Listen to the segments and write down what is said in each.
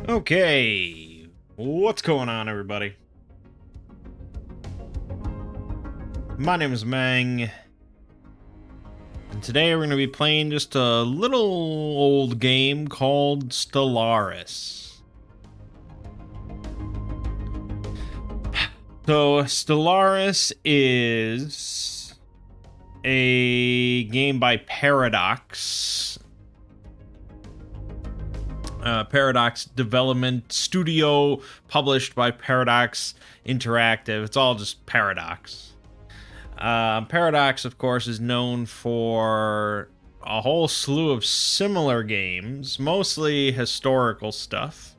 Okay, what's going on, everybody? My name is Mangg, and today we're going to be playing just a little old game called Stellaris. So, Stellaris is a game by Paradox. Paradox Development Studio, published by Paradox Interactive. It's all just Paradox. Paradox, of course, is known for a whole slew of similar games, mostly historical stuff.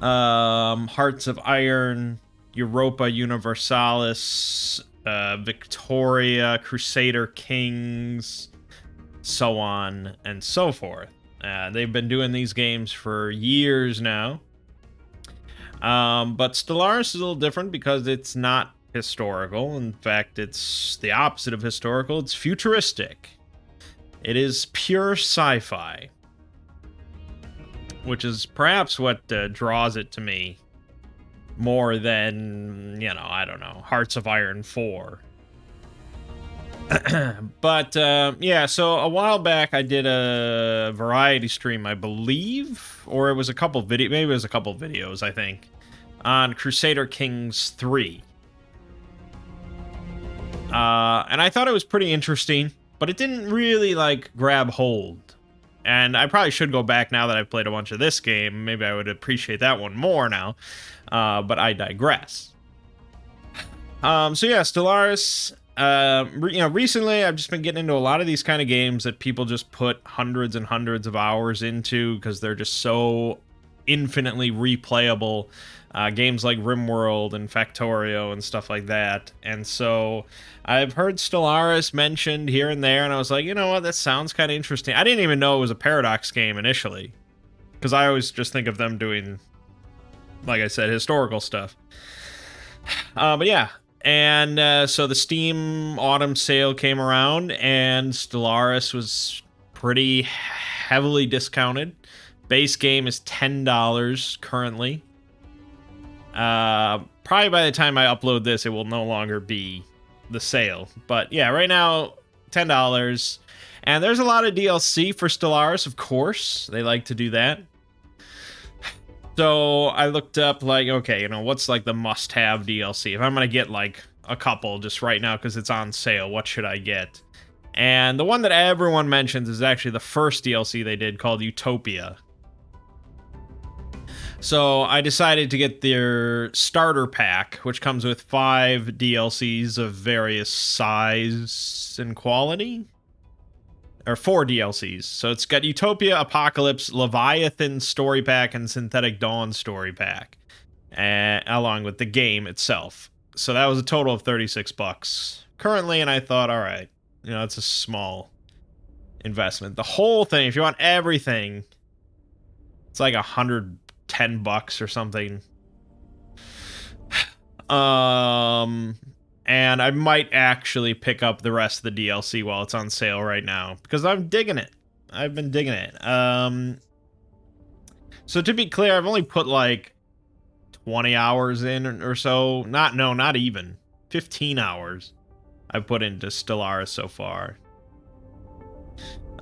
Hearts of Iron, Europa Universalis, Victoria, Crusader Kings, so on and so forth. They've been doing these games for years now. But Stellaris is a little different because it's not historical. In fact, it's the opposite of historical. It's futuristic. It is pure sci-fi, which is perhaps what draws it to me more than, I don't know, Hearts of Iron 4. But yeah, so a while back I did a variety stream, I believe, or it was a couple maybe it was a couple videos, I think, on Crusader Kings 3. And I thought it was pretty interesting, but it didn't really grab hold. And I probably should go back now that I've played a bunch of this game. Maybe I would appreciate that one more now. But I digress. So yeah, Stellaris. Recently I've just been getting into a lot of these kind of games that people just put hundreds and hundreds of hours into because they're just so infinitely replayable. Games like RimWorld and Factorio and stuff like that. And so I've heard Stellaris mentioned here and there, and I was like, you know what, that sounds kind of interesting. I didn't even know it was a Paradox game initially, because I always just think of them doing, like I said, historical stuff. But yeah. And so the Steam Autumn sale came around, and Stellaris was pretty heavily discounted. Base game is $10 currently. Probably by the time I upload this, it will no longer be the sale. But yeah, right now, $10. And there's a lot of DLC for Stellaris, of course. They like to do that. So I looked up, okay, what's the must-have DLC? If I'm going to get, a couple just right now because it's on sale, what should I get? And the one that everyone mentions is actually the first DLC they did, called Utopia. So I decided to get their starter pack, which comes with 5 DLCs of various size and quality. Or 4 DLCs. So it's got Utopia, Apocalypse, Leviathan Story Pack, and Synthetic Dawn Story Pack, along with the game itself. So that was a total of $36 currently, and I thought, all right, it's a small investment. The whole thing, if you want everything, it's like $110 or something. And I might actually pick up the rest of the DLC while it's on sale right now, because I'm digging it. I've been digging it. So to be clear, I've only put 20 hours in or so. Not even. 15 hours I've put into Stellaris so far.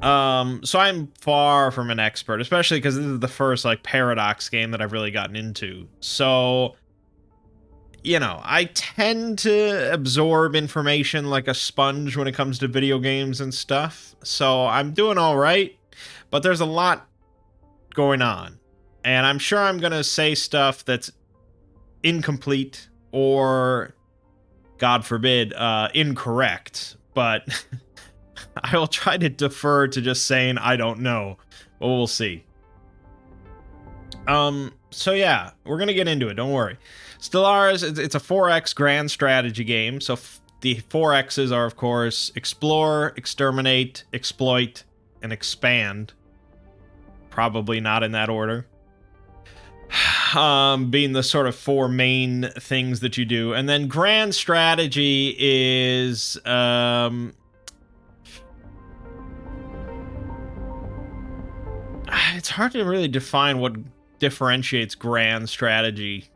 So I'm far from an expert, especially because this is the first Paradox game that I've really gotten into. So I tend to absorb information like a sponge when it comes to video games and stuff. So I'm doing all right, but there's a lot going on. And I'm sure I'm going to say stuff that's incomplete or, God forbid, incorrect. But I will try to defer to just saying I don't know. But we'll see. So yeah, we're going to get into it. Don't worry. Stellaris, it's a 4X grand strategy game. So the 4Xs are, of course, explore, exterminate, exploit, and expand. Probably not in that order. Being the sort of 4 main things that you do. And then grand strategy is... it's hard to really define what differentiates grand strategy.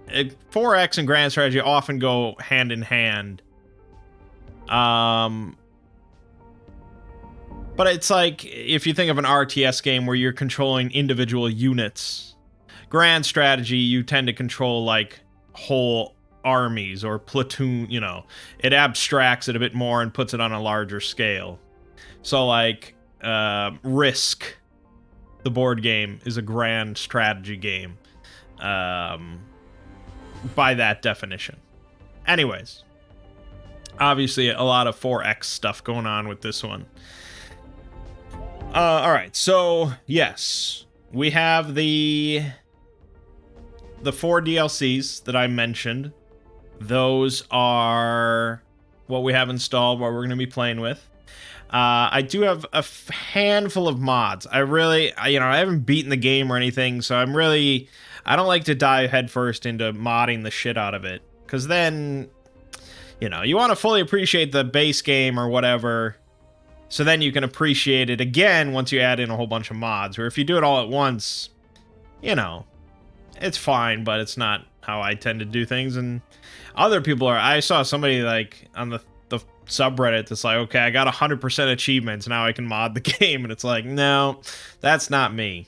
4X and grand strategy often go hand in hand. But it's like, if you think of an RTS game where you're controlling individual units, grand strategy, you tend to control like whole armies or platoon, you know, it abstracts it a bit more and puts it on a larger scale. So like Risk, the board game, is a grand strategy game by that definition. Anyways, obviously a lot of 4X stuff going on with this one. All right, so yes, we have the 4 DLCs that I mentioned. Those are what we have installed, what we're going to be playing with. I do have a handful of mods. I haven't beaten the game or anything, so I don't like to dive headfirst into modding the shit out of it, because then, you want to fully appreciate the base game or whatever, so then you can appreciate it again once you add in a whole bunch of mods. Or if you do it all at once, it's fine, but it's not how I tend to do things. And other people I saw somebody like on the subreddit that's like, okay, I got 100% achievements, now I can mod the game. And it's like, no, that's not me.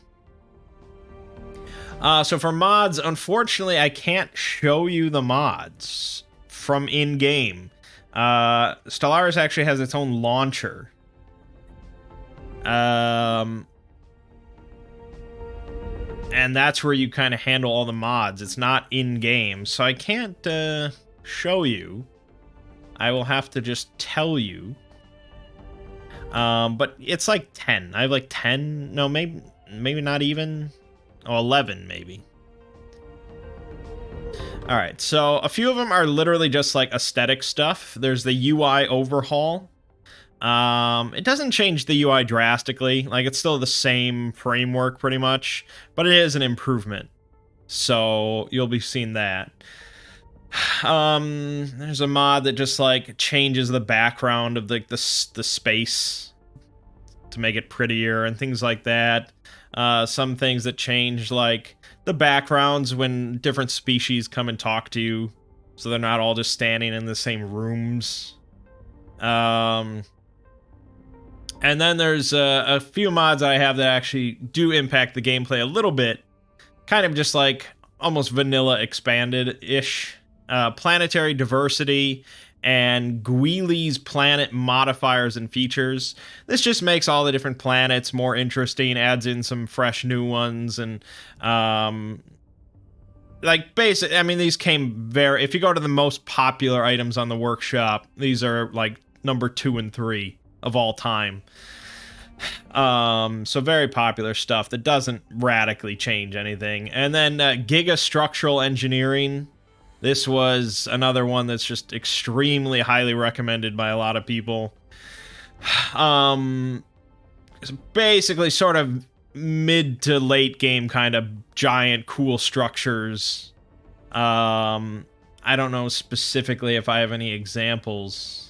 So for mods, unfortunately, I can't show you the mods from in-game. Stellaris actually has its own launcher. And that's where you kind of handle all the mods. It's not in-game, so I can't show you. I will have to just tell you. But it's like 10. I have like 10. No, maybe not even. Oh, 11 maybe. All right, so a few of them are literally just like aesthetic stuff. There's the UI overhaul. It doesn't change the UI drastically. Like, it's still the same framework pretty much, but it is an improvement. So you'll be seeing that. There's a mod that just like changes the background of the space to make it prettier and things like that. Some things that change like the backgrounds when different species come and talk to you, so they're not all just standing in the same rooms. And then there's a few mods I have that actually do impact the gameplay a little bit. Kind of just like almost vanilla expanded-ish. Planetary diversity and Guili's planet modifiers and features. This just makes all the different planets more interesting, adds in some fresh new ones, and like basic. I mean, these came if you go to the most popular items on the workshop, these are like number 2 and 3 of all time. So very popular stuff that doesn't radically change anything. And then Giga Structural Engineering. This was another one that's just extremely highly recommended by a lot of people. It's basically sort of mid to late game kind of giant cool structures. I don't know specifically if I have any examples.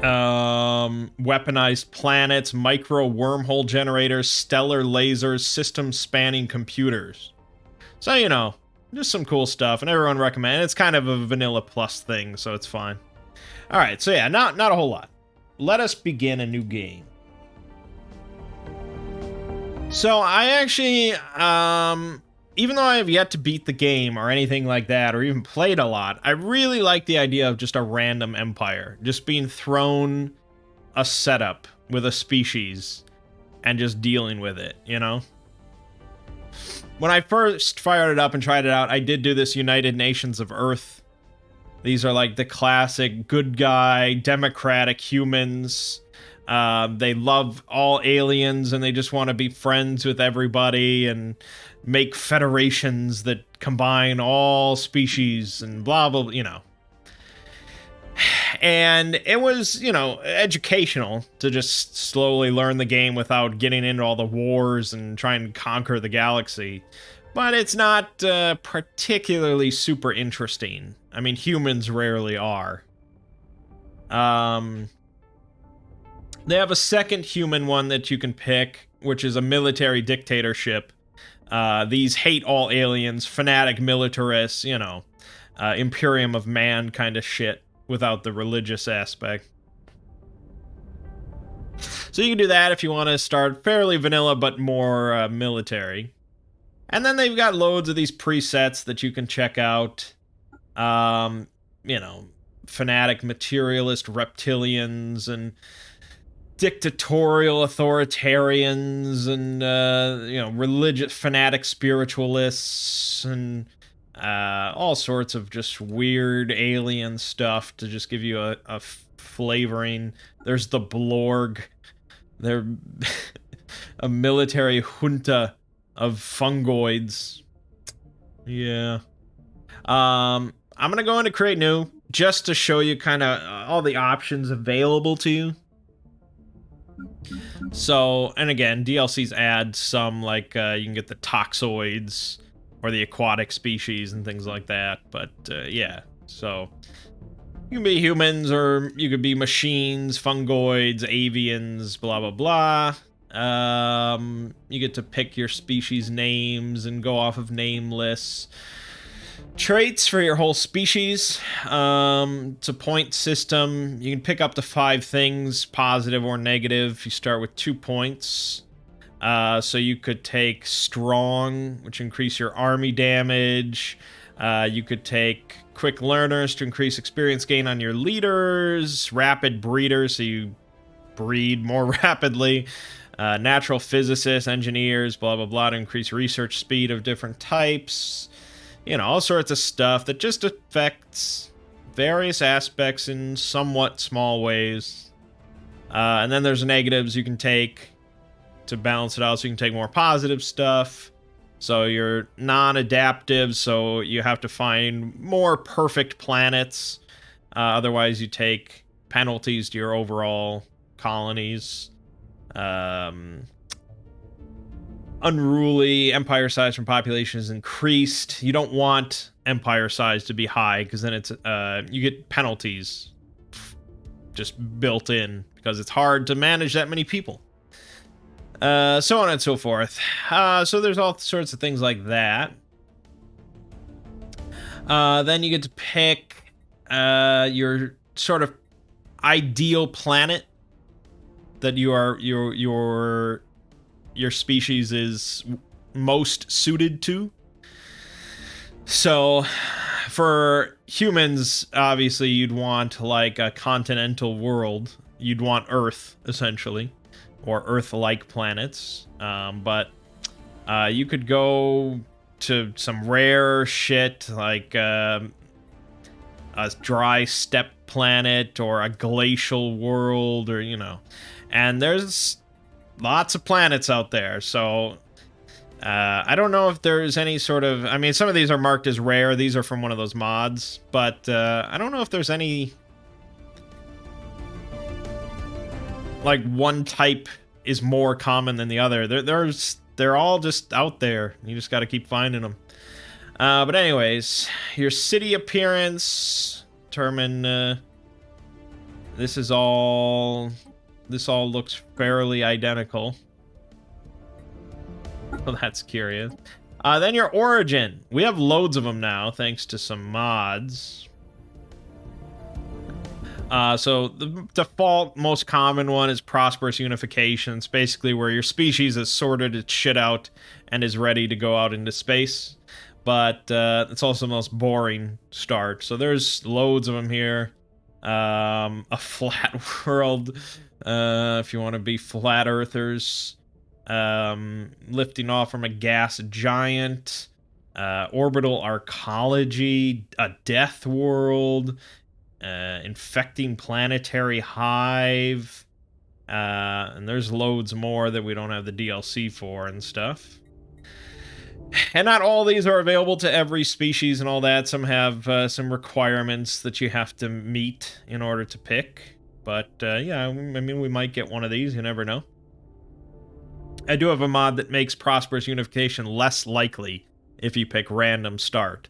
Weaponized planets, micro wormhole generators, stellar lasers, system spanning computers. So, just some cool stuff, and everyone recommends. It's kind of a vanilla plus thing, so it's fine. All right, so yeah, not a whole lot. Let us begin a new game. So I actually, even though I have yet to beat the game or anything like that, or even played a lot, I really like the idea of just a random empire. Just being thrown a setup with a species and just dealing with it, When I first fired it up and tried it out, I did do this United Nations of Earth. These are like the classic good guy, democratic humans. They love all aliens and they just want to be friends with everybody and make federations that combine all species and blah, blah, And it was, educational to just slowly learn the game without getting into all the wars and trying to conquer the galaxy. But it's not particularly super interesting. I mean, humans rarely are. The They have a second human one that you can pick, which is a military dictatorship. These hate all aliens, fanatic militarists, you know, Imperium of Man kind of shit without the religious aspect. So you can do that if you want to start fairly vanilla but more military. And then they've got loads of these presets that you can check out. You know, fanatic materialist reptilians and dictatorial authoritarians and you know, religious fanatic spiritualists and all sorts of just weird alien stuff to just give you a flavoring. There's the Blorg. They're a military junta of fungoids. Yeah. I'm gonna go into create new just to show you kind of all the options available to you. So, and again, DLCs add some, like, you can get the toxoids or the aquatic species and things like that, but, yeah, so you can be humans or you could be machines, fungoids, avians, blah, blah, blah. You get to pick your species names and go off of name lists. Traits for your whole species. It's a point system. You can pick up to 5 things, positive or negative. You start with 2 points. So you could take strong, which increase your army damage. You could take quick learners to increase experience gain on your leaders. Rapid breeders, so you breed more rapidly. Natural physicists, engineers, blah, blah, blah, to increase research speed of different types. You know, all sorts of stuff that just affects various aspects in somewhat small ways. And then there's negatives you can take to balance it out, so you can take more positive stuff. So you're non-adaptive, so you have to find more perfect planets. Otherwise, you take penalties to your overall colonies. Unruly empire size from population is increased. You don't want empire size to be high because then it's you get penalties just built in because it's hard to manage that many people. So on and so forth. So there's all sorts of things like that. Then you get to pick your sort of ideal planet that your species is most suited to. So for humans, obviously you'd want like a continental world. You'd want Earth, essentially, or Earth-like planets. But you could go to some rare shit like a dry steppe planet or a glacial world, or, you know. And there's lots of planets out there, so I don't know if there's any sort of... I mean, some of these are marked as rare. These are from one of those mods, but I don't know if there's any... like, one type is more common than the other. They're all just out there. You just got to keep finding them. But anyways, your city appearance, determine... This all looks fairly identical. Well, that's curious. Then your origin. We have loads of them now, thanks to some mods. So the default, most common one is prosperous unification. It's basically where your species has sorted its shit out and is ready to go out into space. But it's also the most boring start. So there's loads of them here. A flat world, if you want to be flat earthers. Lifting off from a gas giant. Orbital arcology. A death world. Infecting planetary hive. And there's loads more that we don't have the DLC for and stuff. And not all these are available to every species and all that. Some have some requirements that you have to meet in order to pick. But yeah, I mean, we might get one of these. You never know. I do have a mod that makes prosperous unification less likely if you pick random start.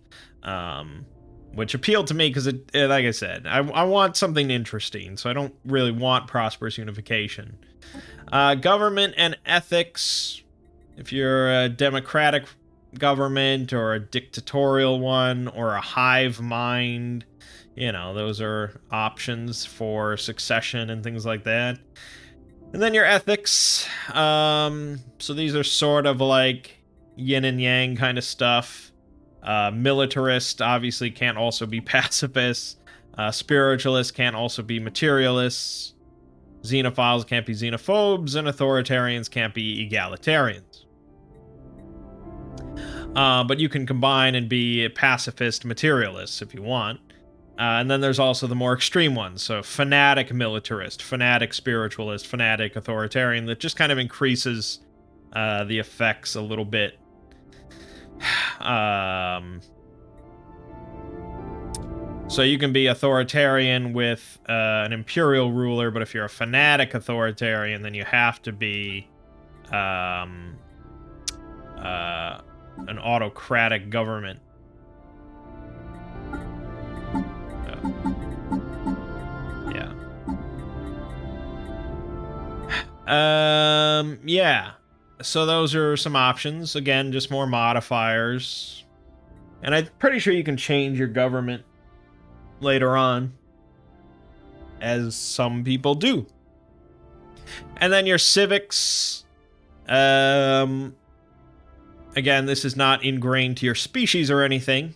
which appealed to me because, like I said, I want something interesting, so I don't really want prosperous unification. Government and ethics. If you're a democratic government or a dictatorial one or a hive mind, you know, those are options for succession and things like that. And then your ethics. So these are sort of like yin and yang kind of stuff. Militarist obviously can't also be pacifists. Spiritualists can't also be materialists. Xenophiles can't be xenophobes, and authoritarians can't be egalitarians. But you can combine and be pacifist materialists if you want. And then there's also the more extreme ones. So fanatic militarist, fanatic spiritualist, fanatic authoritarian. That just kind of increases the effects a little bit. So you can be authoritarian with an imperial ruler, but if you're a fanatic authoritarian, then you have to be an autocratic government. Yeah. So those are some options. Again, just more modifiers. And I'm pretty sure you can change your government later on, as some people do. And then your civics. Again, this is not ingrained to your species or anything.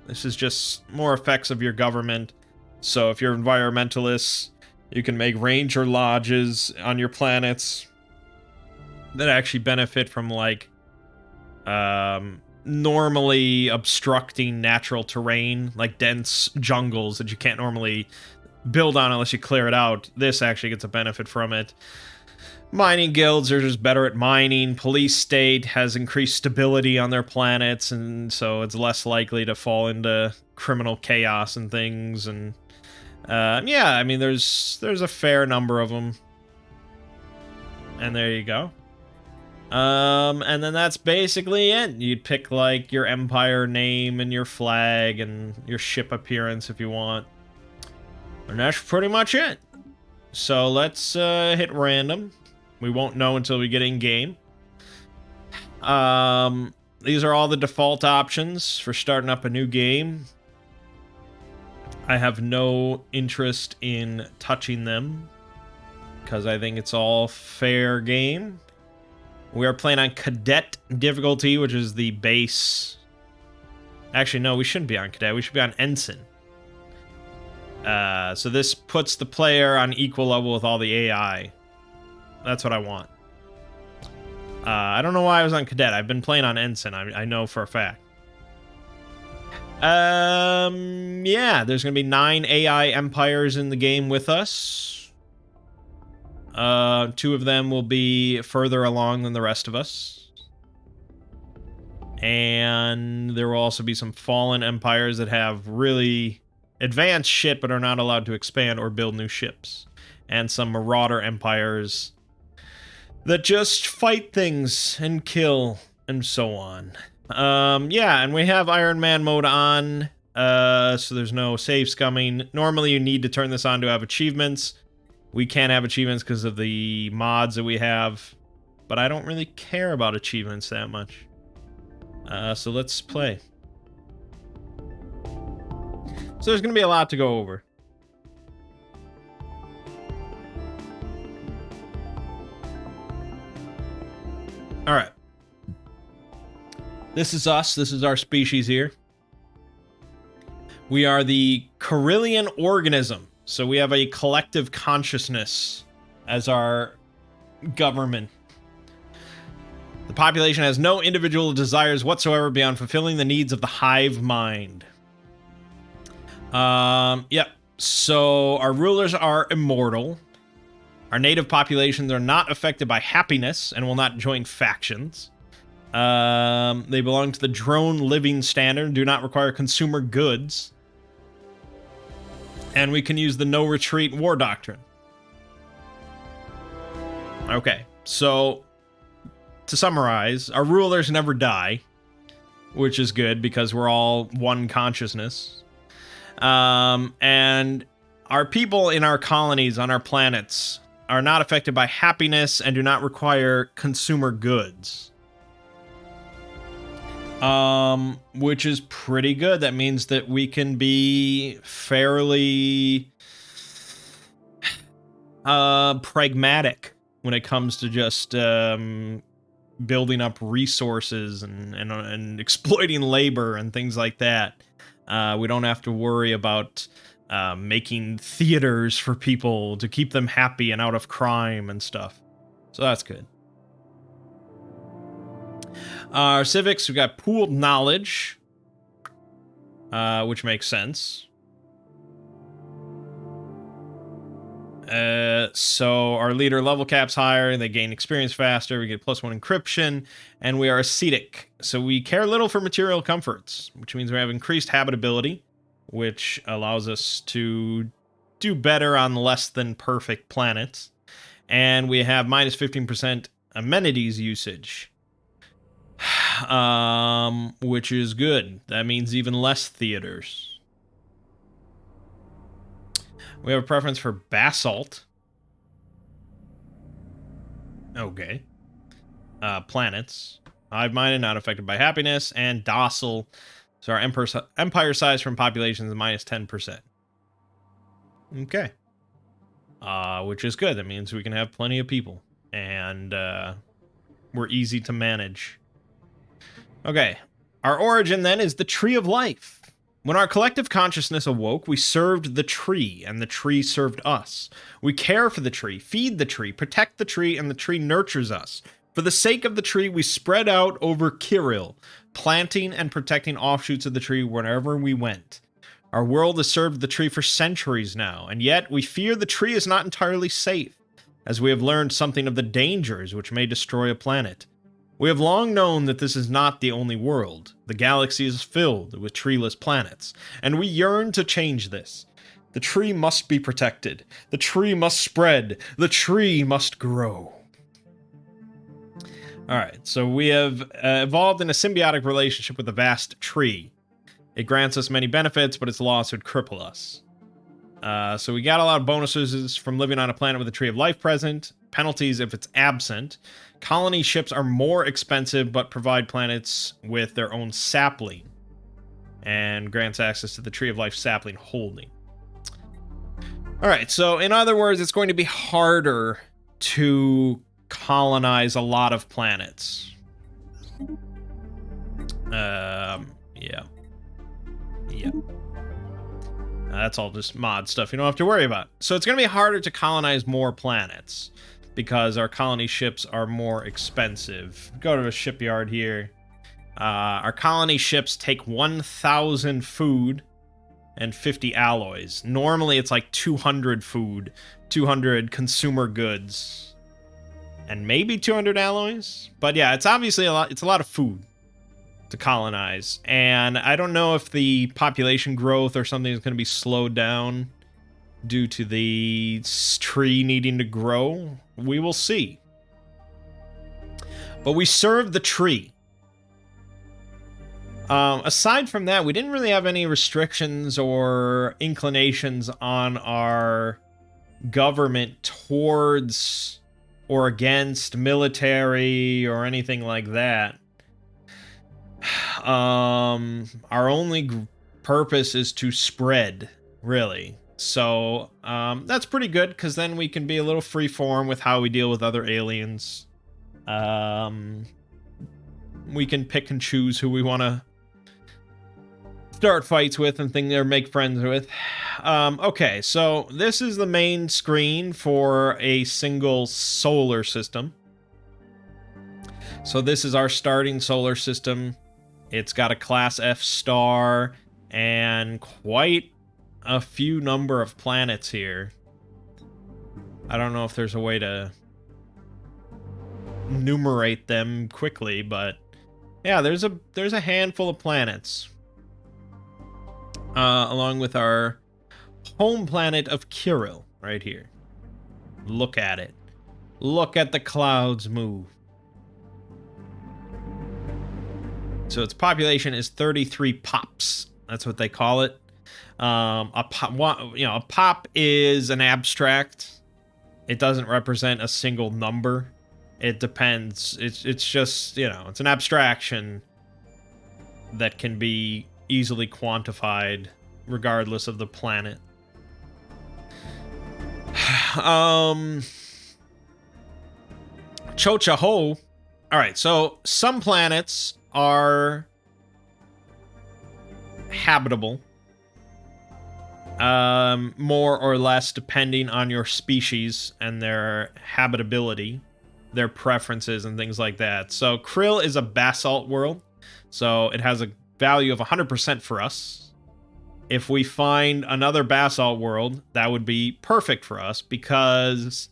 This is just more effects of your government. So if you're environmentalists, you can make ranger lodges on your planets that actually benefit from, like, normally obstructing natural terrain, like dense jungles that you can't normally build on unless you clear it out. This actually gets a benefit from it. Mining guilds are just better at mining. Police state has increased stability on their planets, and so it's less likely to fall into criminal chaos and things. And yeah, I mean, there's a fair number of them. And there you go. And then that's basically it. You'd pick, like, your empire name and your flag and your ship appearance if you want. And that's pretty much it. So let's hit random. We won't know until we get in game. These are all the default options for starting up a new game. I have no interest in touching them because I think it's all fair game. We are playing on Cadet difficulty, which is the base. Actually, no, we shouldn't be on Cadet. We should be on Ensign. So this puts the player on equal level with all the AI. That's what I want. I don't know why I was on Cadet. I've been playing on Ensign. I know for a fact. Yeah, there's going to be 9 AI empires in the game with us. 2 of them will be further along than the rest of us. And there will also be some fallen empires that have really advanced shit but are not allowed to expand or build new ships. And some marauder empires that just fight things and kill and so on. Yeah, and we have Iron Man mode on, so there's no save scumming. Normally you need to turn this on to have achievements. We can't have achievements because of the mods that we have, but I don't really care about achievements that much. So let's play. So there's going to be a lot to go over. All right. This is us. This is our species here. We are the Carillion organism. So we have a collective consciousness as our government. The population has no individual desires whatsoever beyond fulfilling the needs of the hive mind. Yep. So our rulers are immortal. Our native populations are not affected by happiness and will not join factions. They belong to the drone living standard and do not require consumer goods. And we can use the no retreat war doctrine. Okay, so to summarize, our rulers never die. which is good because we're all one consciousness. And our people in our colonies on our planets are not affected by happiness and do not require consumer goods. Which is pretty good. That means that we can be fairly pragmatic when it comes to just building up resources and exploiting labor and things like that. We don't have to worry about making theaters for people to keep them happy and out of crime and stuff. So that's good. Our civics, we got pooled knowledge, which makes sense. So our leader level cap's higher, they gain experience faster, we get +1 encryption, and we are ascetic. So we care little for material comforts, which means we have increased habitability, which allows us to do better on less than perfect planets. And we have -15% amenities usage, which is good. That means even less theaters. We have a preference for basalt. Okay. Planets. Hive-minded, not affected by happiness, and docile. So our empire size from population is -10%. Okay. Which is good. That means we can have plenty of people. And we're easy to manage. Okay. Our origin, then, is the Tree of Life. When our collective consciousness awoke, we served the tree, and the tree served us. We care for the tree, feed the tree, protect the tree, and the tree nurtures us. For the sake of the tree, we spread out over Kiril, planting and protecting offshoots of the tree wherever we went. Our world has served the tree for centuries now, and yet we fear the tree is not entirely safe, as we have learned something of the dangers which may destroy a planet. We have long known that this is not the only world. The galaxy is filled with treeless planets, and we yearn to change this. The tree must be protected. The tree must spread. The tree must grow. Alright, so we have evolved in a symbiotic relationship with the vast tree. It grants us many benefits, but its loss would cripple us. So we got a lot of bonuses from living on a planet with a Tree of Life present, penalties if it's absent. Colony ships are more expensive, but provide planets with their own sapling, and grants access to the Tree of Life sapling holding. Alright, so in other words, it's going to be harder to colonize a lot of planets. Yeah. That's all just mod stuff you don't have to worry about. So it's going to be harder to colonize more planets because our colony ships are more expensive. Go to a shipyard here. Our colony ships take 1,000 food and 50 alloys. Normally it's like 200 food, 200 consumer goods, and maybe 200 alloys. But yeah, it's obviously a lot. It's a lot of food to colonize, and I don't know if the population growth or something is going to be slowed down due to the tree needing to grow. We will see. But we serve the tree. Aside from that, we didn't really have any restrictions or inclinations on our government towards or against military or anything like that. Our only purpose is to spread, really. So, that's pretty good, because then we can be a little freeform with how we deal with other aliens. We can pick and choose who we want to start fights with and things or make friends with. Okay, so this is the main screen for a single solar system. So this is our starting solar system. It's got a class F star and quite a few number of planets here. I don't know if there's a way to enumerate them quickly, but yeah, there's a handful of planets. Along with our home planet of Kiril right here. Look at it. Look at the clouds move. So its population is 33 pops. That's what they call it. A pop is an abstract. It doesn't represent a single number. It depends. It's just, it's an abstraction that can be easily quantified regardless of the planet. Chochaho. All right, so some planets are habitable, more or less depending on your species and their habitability, their preferences, and things like that. So Krill is a basalt world, so it has a value of 100% for us. If we find another basalt world, that would be perfect for us, because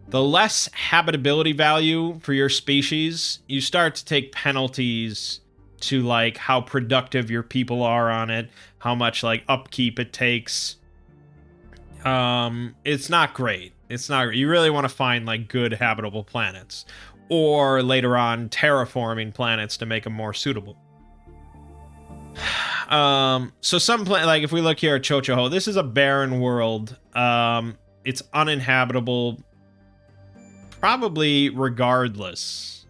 the less habitability value for your species, you start to take penalties to, like, how productive your people are on it, how much, like, upkeep it takes. It's not great. It's not. You really want to find, like, good habitable planets, or later on terraforming planets to make them more suitable. So some like, if we look here at Chochaho, this is a barren world. It's uninhabitable, probably regardless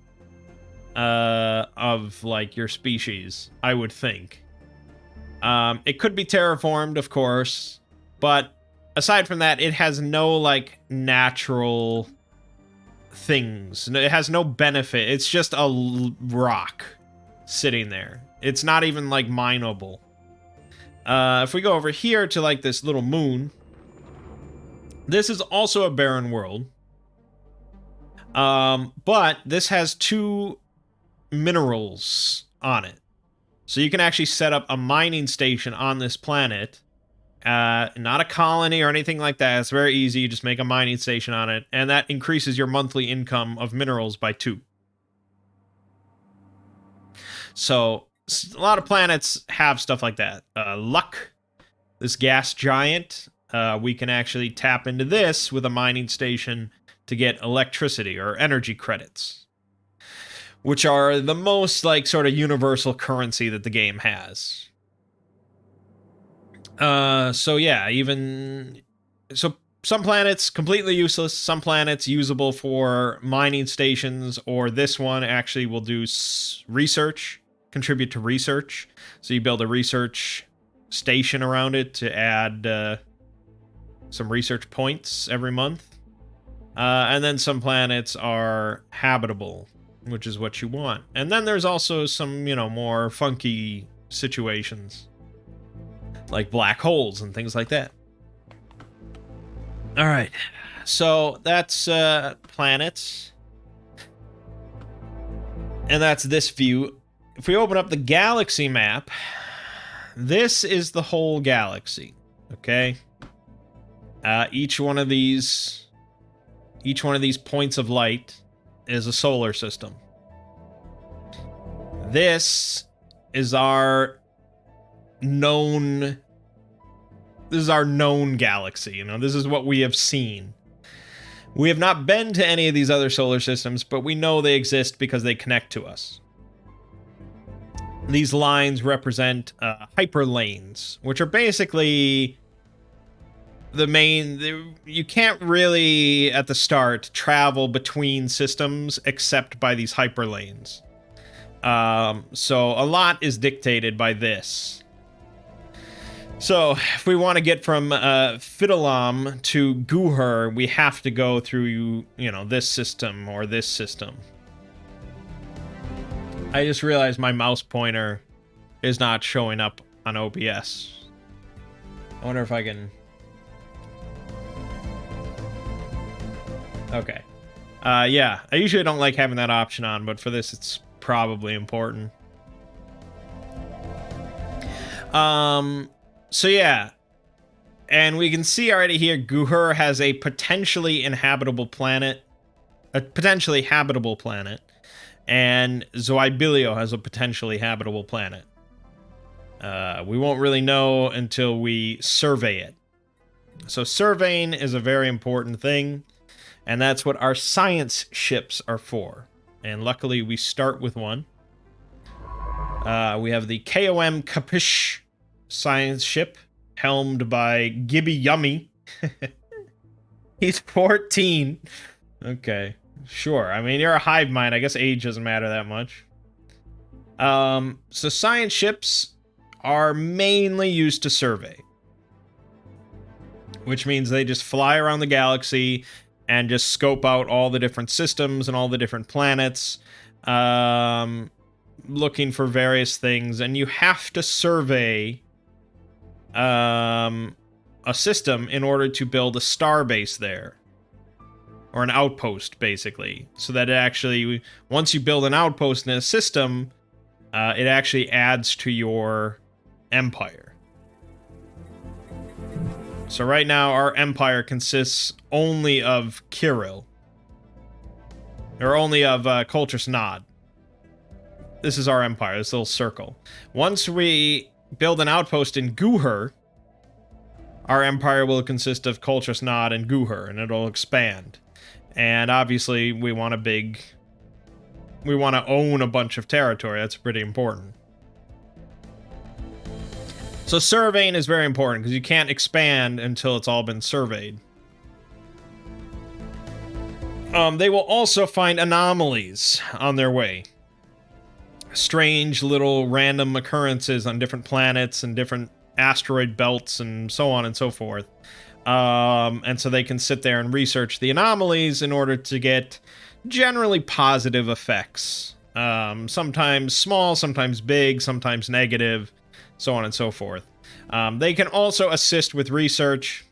of, like, your species, I would think. It could be terraformed, of course, but aside from that, it has no, like, natural things. It has no benefit. It's just a rock sitting there. It's not even, like, mineable. If we go over here to, like, this little moon, this is also a barren world. But this has 2 minerals on it. So you can actually set up a mining station on this planet. Not a colony or anything like that. It's very easy. You just make a mining station on it, and that increases your monthly income of minerals by 2. So a lot of planets have stuff like that. Luck, this gas giant, we can actually tap into this with a mining station to get electricity or energy credits, which are the most, like, sort of universal currency that the game has. So yeah, so some planets completely useless, some planets usable for mining stations, or this one actually will do research, contribute to research. So you build a research station around it to add some research points every month. And then some planets are habitable, which is what you want. And then there's also some, more funky situations, like black holes and things like that. All right, so that's planets. And that's this view. If we open up the galaxy map, this is the whole galaxy, okay? Each one of these points of light is a solar system. This is our known galaxy. This is what we have seen. We have not been to any of these other solar systems, but we know they exist because they connect to us. These lines represent hyperlanes, which are basically you can't really, at the start, travel between systems except by these hyperlanes. So a lot is dictated by this. So if we want to get from Fidalam to Guher, we have to go through, this system or this system. I just realized my mouse pointer is not showing up on OBS. I wonder if I can... Okay. Yeah, I usually don't like having that option on, but for this it's probably important. So yeah. And we can see already here, Guher has a potentially habitable planet. And Zoibilio has a potentially habitable planet. We won't really know until we survey it. So surveying is a very important thing, and that's what our science ships are for. And luckily we start with one. We have the KOM Capish science ship, helmed by Gibby Yummy. He's 14. Okay, sure. I mean, you're a hive mind. I guess age doesn't matter that much. So science ships are mainly used to survey, which means they just fly around the galaxy and just scope out all the different systems and all the different planets, looking for various things. And you have to survey a system in order to build a star base there, or an outpost, basically, so that it actually, once you build an outpost in a system, it actually adds to your empire. So right now, our empire consists only of Kirill, or only of Coltrus Nod. This is our empire, this little circle. Once we build an outpost in Guher, our empire will consist of Coltrus Nod and Guher, and it'll expand. And obviously, we want to own a bunch of territory. That's pretty important. So surveying is very important, because you can't expand until it's all been surveyed. They will also find anomalies on their way. Strange little random occurrences on different planets and different asteroid belts and so on and so forth. And so they can sit there and research the anomalies in order to get generally positive effects. Sometimes small, sometimes big, sometimes negative, so on and so forth. They can also assist with research.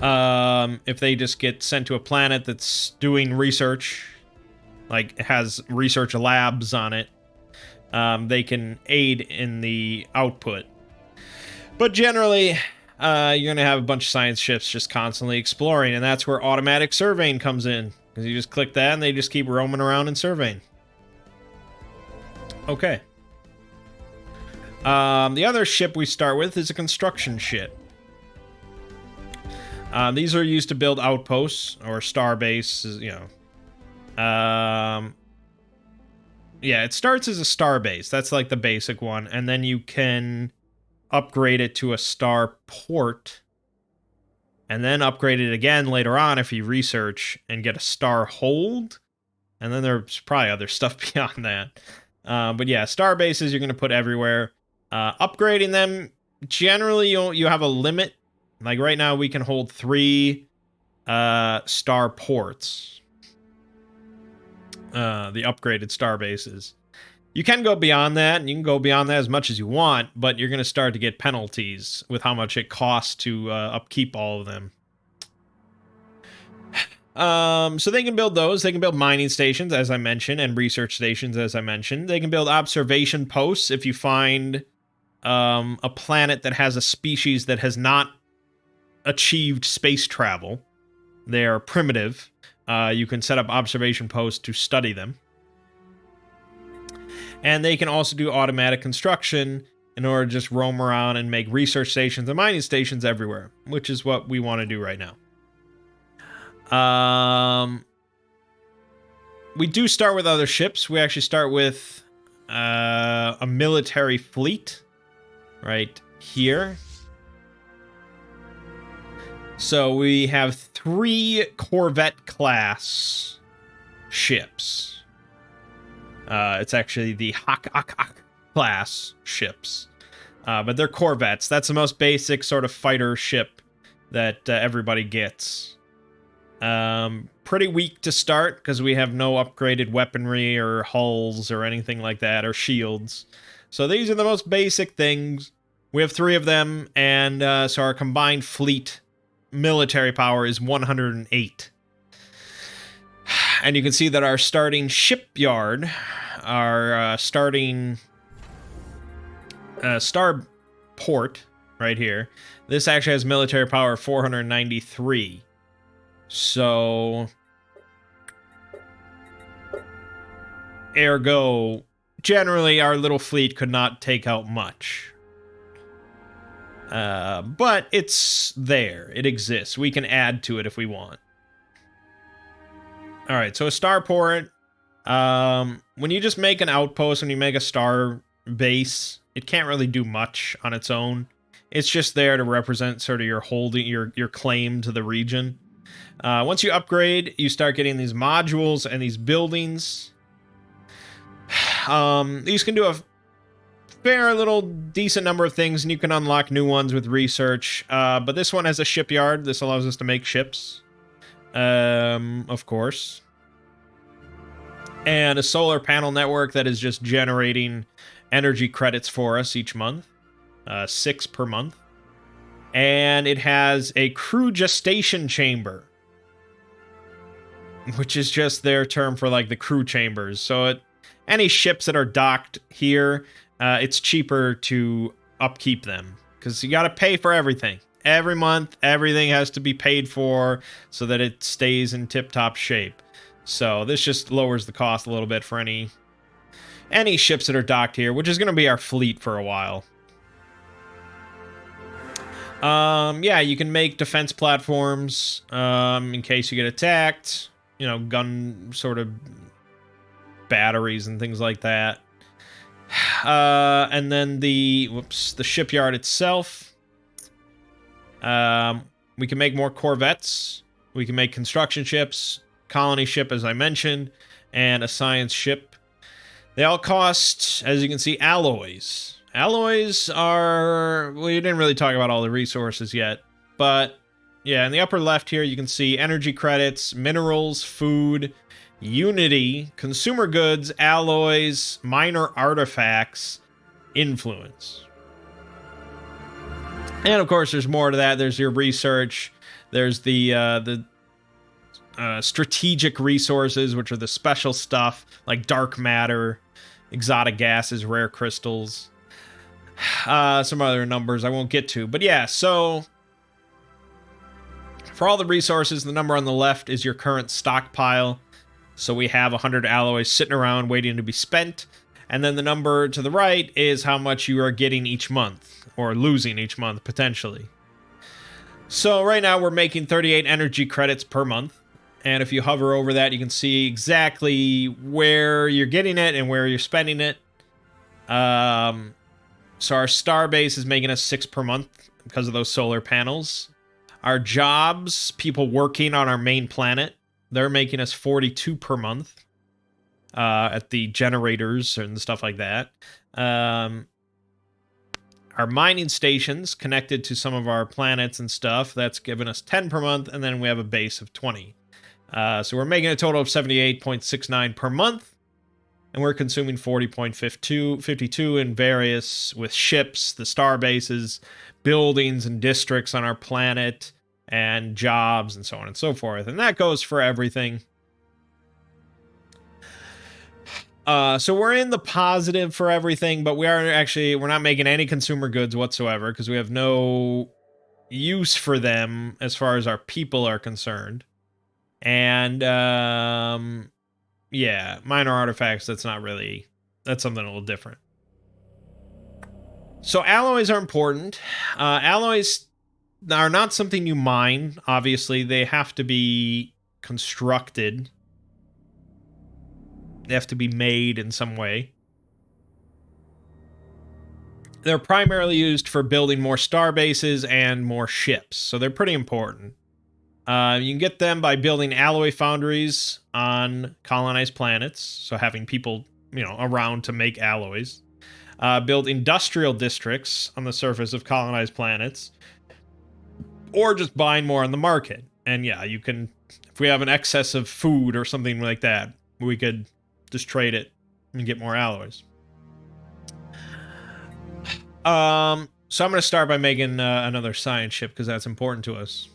If they just get sent to a planet that's doing research, like has research labs on it, they can aid in the output. But generally, you're going to have a bunch of science ships just constantly exploring, and that's where automatic surveying comes in. Because you just click that, and they just keep roaming around and surveying. Okay. The other ship we start with is a construction ship. These are used to build outposts or star bases, you know. Yeah, it starts as a star base. That's like the basic one. And then you can upgrade it to a star port. And then upgrade it again later on if you research and get a star hold. And then there's probably other stuff beyond that. But yeah, star bases you're going to put everywhere. Upgrading them, generally you have a limit. Like right now we can hold 3 star ports. The upgraded star bases. You can go beyond that, and you can go beyond that as much as you want, but you're going to start to get penalties with how much it costs to upkeep all of them. So they can build those. They can build mining stations, as I mentioned, and research stations, as I mentioned. They can build observation posts if you find a planet that has a species that has not achieved space travel. They are primitive. You can set up observation posts to study them. And they can also do automatic construction in order to just roam around and make research stations and mining stations everywhere, which is what we want to do right now. We do start with other ships. We actually start with a military fleet right here. So we have 3 Corvette-class ships. It's actually the Hak-Ak-Ak-class ships. But they're Corvettes. That's the most basic sort of fighter ship that everybody gets. Pretty weak to start, because we have no upgraded weaponry or hulls or anything like that, or shields. So these are the most basic things. We have 3 of them, and so our combined fleet military power is 108. And you can see that our starting shipyard, our starting star port right here, this actually has military power of 493. So, ergo, generally our little fleet could not take out much. But it's there. It exists. We can add to it if we want. Alright, so a starport. When you just make an outpost, when you make a star base, it can't really do much on its own. It's just there to represent sort of your holding, your claim to the region. Once you upgrade, you start getting these modules and these buildings. These can do a fair little decent number of things, and you can unlock new ones with research. But this one has a shipyard. This allows us to make ships, of course. And a solar panel network that is just generating energy credits for us each month. 6 per month. And it has a crew gestation chamber, which is just their term for like the crew chambers. So any ships that are docked here, it's cheaper to upkeep them because you got to pay for everything. Every month, everything has to be paid for so that it stays in tip-top shape. So this just lowers the cost a little bit for any ships that are docked here, which is going to be our fleet for a while. Yeah, you can make defense platforms in case you get attacked. You know, gun sort of batteries and things like that. And then the shipyard itself. We can make more corvettes. We can make construction ships, colony ship, as I mentioned, and a science ship. They all cost, as you can see, alloys. Alloys are... Well, you didn't really talk about all the resources yet, but yeah, in the upper left here, you can see energy credits, minerals, food, unity, consumer goods, alloys, minor artifacts, influence. And of course, there's more to that. There's your research. There's the strategic resources, which are the special stuff like dark matter, exotic gases, rare crystals, some other numbers I won't get to. But yeah, so for all the resources, the number on the left is your current stockpile. So we have 100 alloys sitting around waiting to be spent. And then the number to the right is how much you are getting each month, or losing each month, potentially. So right now we're making 38 energy credits per month. And if you hover over that, you can see exactly where you're getting it and where you're spending it. So our star base is making us 6 per month because of those solar panels. Our jobs, people working on our main planet, they're making us 42 per month at the generators and stuff like that. Our mining stations connected to some of our planets and stuff, that's given us 10 per month, and then we have a base of 20. So we're making a total of 78.69 per month, and we're consuming 40.52 in various, with ships, the star bases, buildings and districts on our planet, and jobs, and so on and so forth. And that goes for everything. So we're in the positive for everything, but we're not making any consumer goods whatsoever because we have no use for them as far as our people are concerned. And yeah, minor artifacts, that's something a little different. So alloys are important. Alloys are not something you mine, obviously. They have to be constructed. They have to be made in some way. They're primarily used for building more star bases and more ships, so they're pretty important. You can get them by building alloy foundries on colonized planets, so having people, around to make alloys. Build industrial districts on the surface of colonized planets, or just buying more on the market. And yeah, you can, if we have an excess of food or something like that, we could just trade it and get more alloys. So I'm going to start by making another science ship because that's important to us.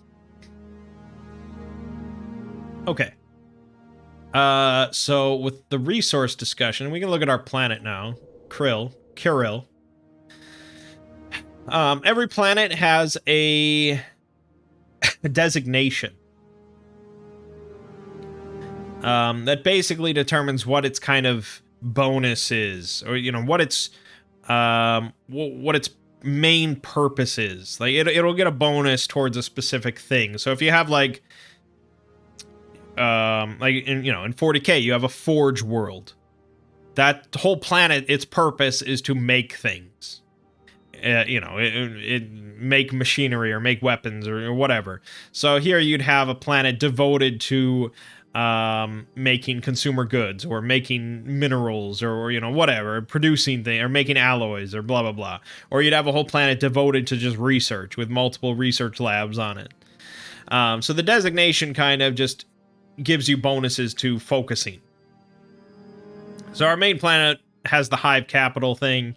Okay. So with the resource discussion, we can look at our planet now. Kirill. Every planet has a designation that basically determines what its kind of bonus is, or what its main purpose is. Like it'll get a bonus towards a specific thing. So if you have like like in 40K, you have a forge world. That whole planet, its purpose is to make things. It make machinery or make weapons or whatever. So here you'd have a planet devoted to making consumer goods or making minerals or whatever, producing things or making alloys or blah blah blah. Or you'd have a whole planet devoted to just research with multiple research labs on it. So the designation kind of just gives you bonuses to focusing. So our main planet has the hive capital thing,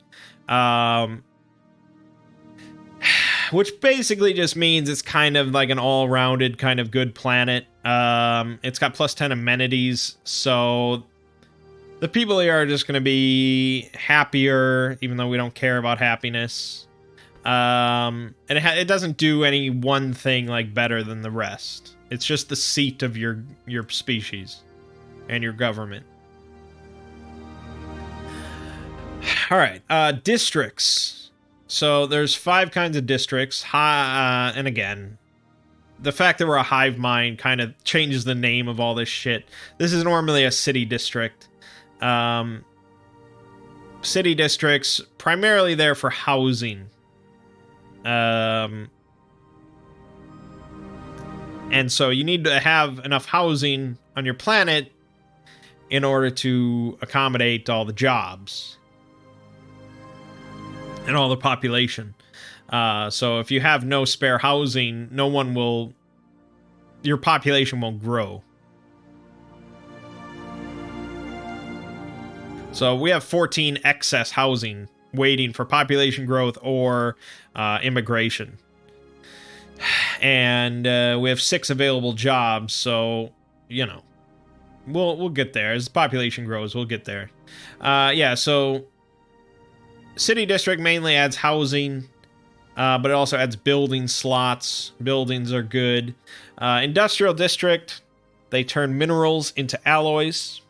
which basically just means it's kind of like an all-rounded kind of good planet. It's got plus 10 amenities, so the people here are just going to be happier, even though we don't care about happiness. And it doesn't do any one thing like better than the rest. It's just the seat of your species and your government. All right, districts. So there's 5 kinds of districts. And again, the fact that we're a hive mind kind of changes the name of all this shit. This is normally a city district. City districts, primarily there for housing. And so you need to have enough housing on your planet in order to accommodate all the jobs and all the population. So if you have no spare housing, your population won't grow. So we have 14 excess housing waiting for population growth or immigration. And we have 6 available jobs, so, we'll get there. As the population grows, we'll get there. So city district mainly adds housing, but it also adds building slots. Buildings are good. Industrial district, they turn minerals into alloys.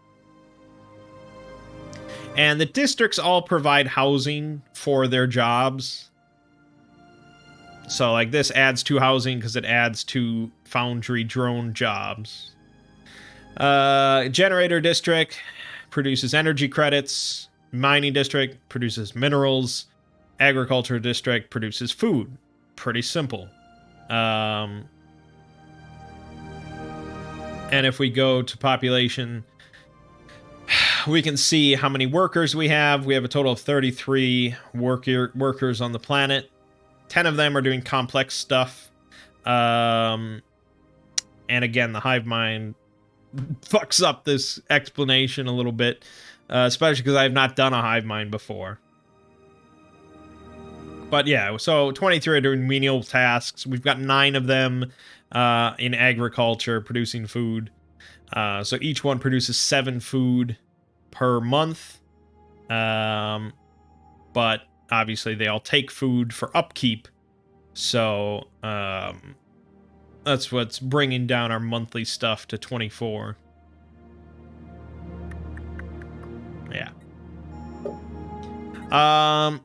And the districts all provide housing for their jobs. So, like, this adds 2 housing because it adds 2 foundry drone jobs. Generator district produces energy credits. Mining district produces minerals. Agriculture district produces food. Pretty simple. And if we go to population, we can see how many workers we have. We have a total of 33 workers on the planet. 10 of them are doing complex stuff. And again, the hive mind fucks up this explanation a little bit, especially because I have not done a hive mind before. But yeah, so 23 are doing menial tasks. We've got 9 of them in agriculture producing food. So each one produces 7 food per month. But obviously they all take food for upkeep. So that's what's bringing down our monthly stuff to 24. Yeah. Our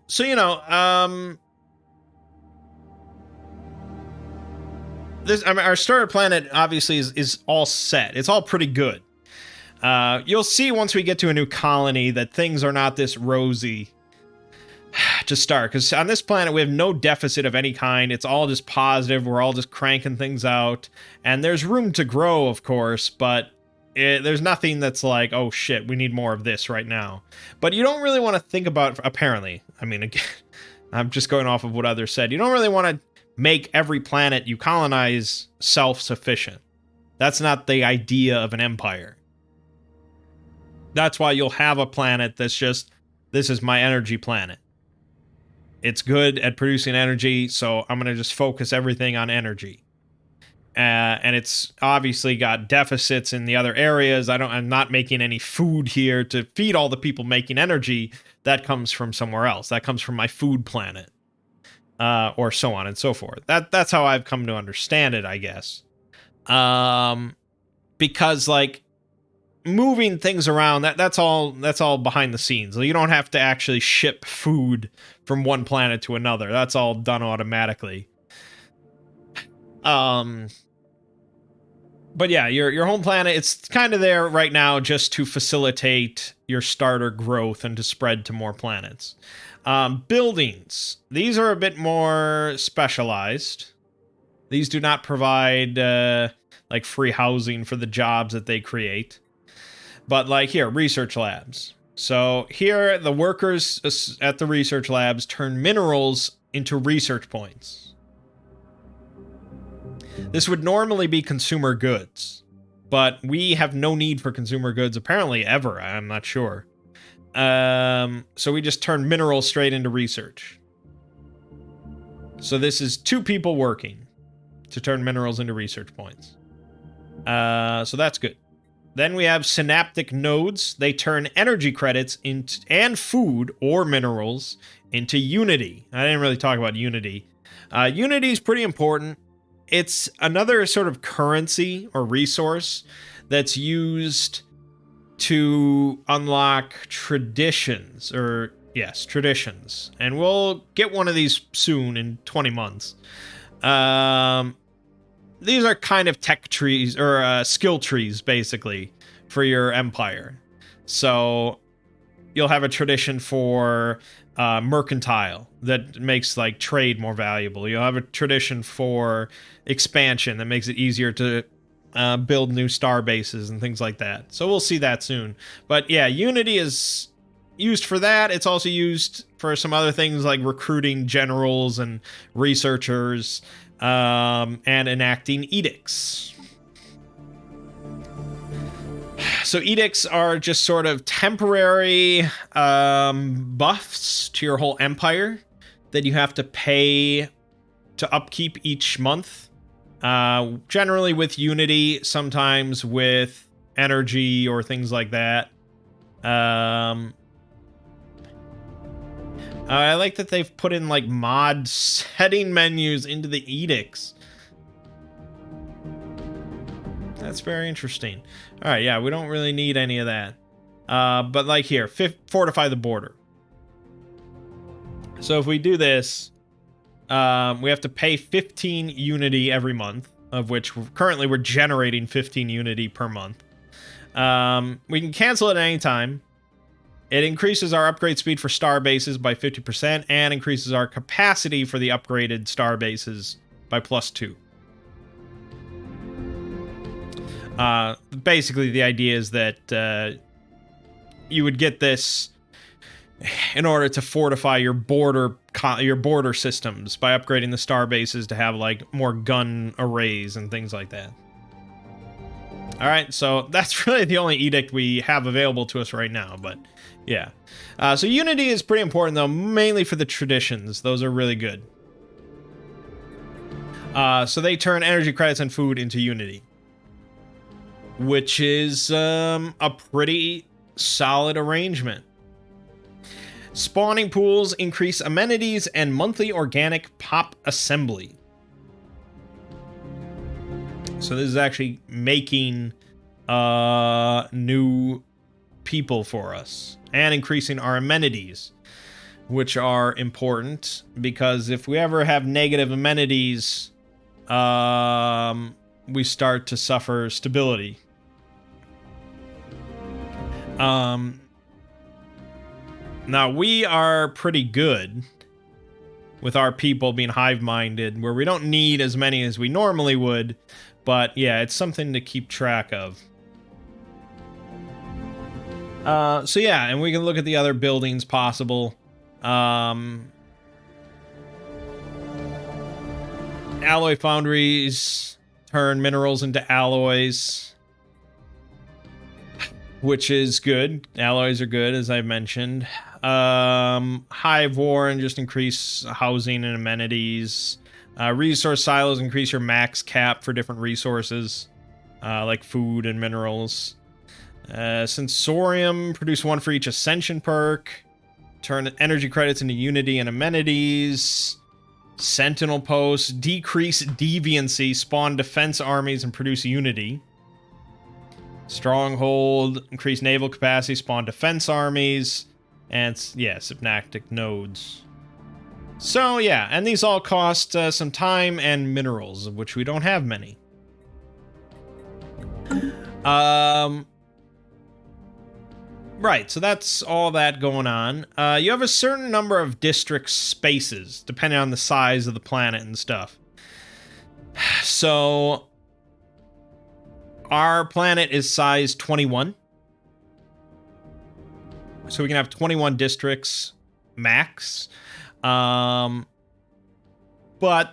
starter planet obviously is all set. It's all pretty good. You'll see once we get to a new colony that things are not this rosy to start, because on this planet we have no deficit of any kind. It's all just positive. We're all just cranking things out, and there's room to grow, of course, but there's nothing that's like, oh shit, we need more of this right now. But you don't really want to think about, apparently, I mean, again, I'm just going off of what others said, you don't really want to make every planet you colonize self-sufficient. That's not the idea of an empire. That's why you'll have a planet that's just, this is my energy planet. It's good at producing energy, so I'm going to just focus everything on energy. And it's obviously got deficits in the other areas. I'm not making any food here to feed all the people making energy. That comes from somewhere else. That comes from my food planet. Or so on and so forth. That's how I've come to understand it, I guess. Because, like, moving things around, that's all behind the scenes. You don't have to actually ship food from one planet to another. That's all done automatically. But yeah, your home planet, it's kind of there right now just to facilitate your starter growth and to spread to more planets. Buildings. These are a bit more specialized. These do not provide like free housing for the jobs that they create. But like here, research labs. So here, the workers at the research labs turn minerals into research points. This would normally be consumer goods, but we have no need for consumer goods apparently ever. I'm not sure. So we just turn minerals straight into research. So this is 2 people working to turn minerals into research points. So that's good. Then we have synaptic nodes. They turn energy credits into, and food or minerals into unity. I didn't really talk about unity. Unity is pretty important. It's another sort of currency or resource that's used to unlock traditions, or yes, traditions. And we'll get one of these soon in 20 months. These are kind of tech trees, or skill trees, basically, for your empire. So you'll have a tradition for mercantile that makes like trade more valuable. You'll have a tradition for expansion that makes it easier to build new star bases and things like that. So we'll see that soon. But yeah, Unity is used for that. It's also used for some other things like recruiting generals and researchers, and enacting edicts. So edicts are just sort of temporary buffs to your whole empire that you have to pay to upkeep each month. Generally with Unity, sometimes with energy or things like that. I like that they've put in like mod setting menus into the edicts. That's very interesting. All right, yeah, we don't really need any of that. But like here, fortify the border. So if we do this, we have to pay 15 Unity every month, of which currently we're generating 15 Unity per month. We can cancel it at any time. It increases our upgrade speed for star bases by 50% and increases our capacity for the upgraded star bases by +2. Basically, the idea is that you would get this in order to fortify your border systems by upgrading the star bases to have like more gun arrays and things like that. All right, so that's really the only edict we have available to us right now, but yeah. So Unity is pretty important, though, mainly for the traditions. Those are really good. So they turn energy credits and food into Unity, which is a pretty solid arrangement. Spawning pools increase amenities and monthly organic pop assembly. So this is actually making new people for us and increasing our amenities, which are important because if we ever have negative amenities, we start to suffer stability. Now we are pretty good with our people being hive-minded, where we don't need as many as we normally would, but yeah, it's something to keep track of. So yeah, and we can look at the other buildings possible. Alloy foundries turn minerals into alloys, which is good. Alloys are good, as I mentioned. Hive Warren just increase housing and amenities. Resource silos increase your max cap for different resources, like food and minerals. Sensorium produce 1 for each ascension perk. Turn energy credits into unity and amenities. Sentinel posts decrease deviancy, spawn defense armies, and produce unity. Stronghold increase naval capacity, spawn defense armies, and yeah, synaptic nodes. So yeah, and these all cost some time and minerals, of which we don't have many. Right, so that's all that going on. You have a certain number of district spaces, depending on the size of the planet and stuff. So, our planet is size 21. So we can have 21 districts max. But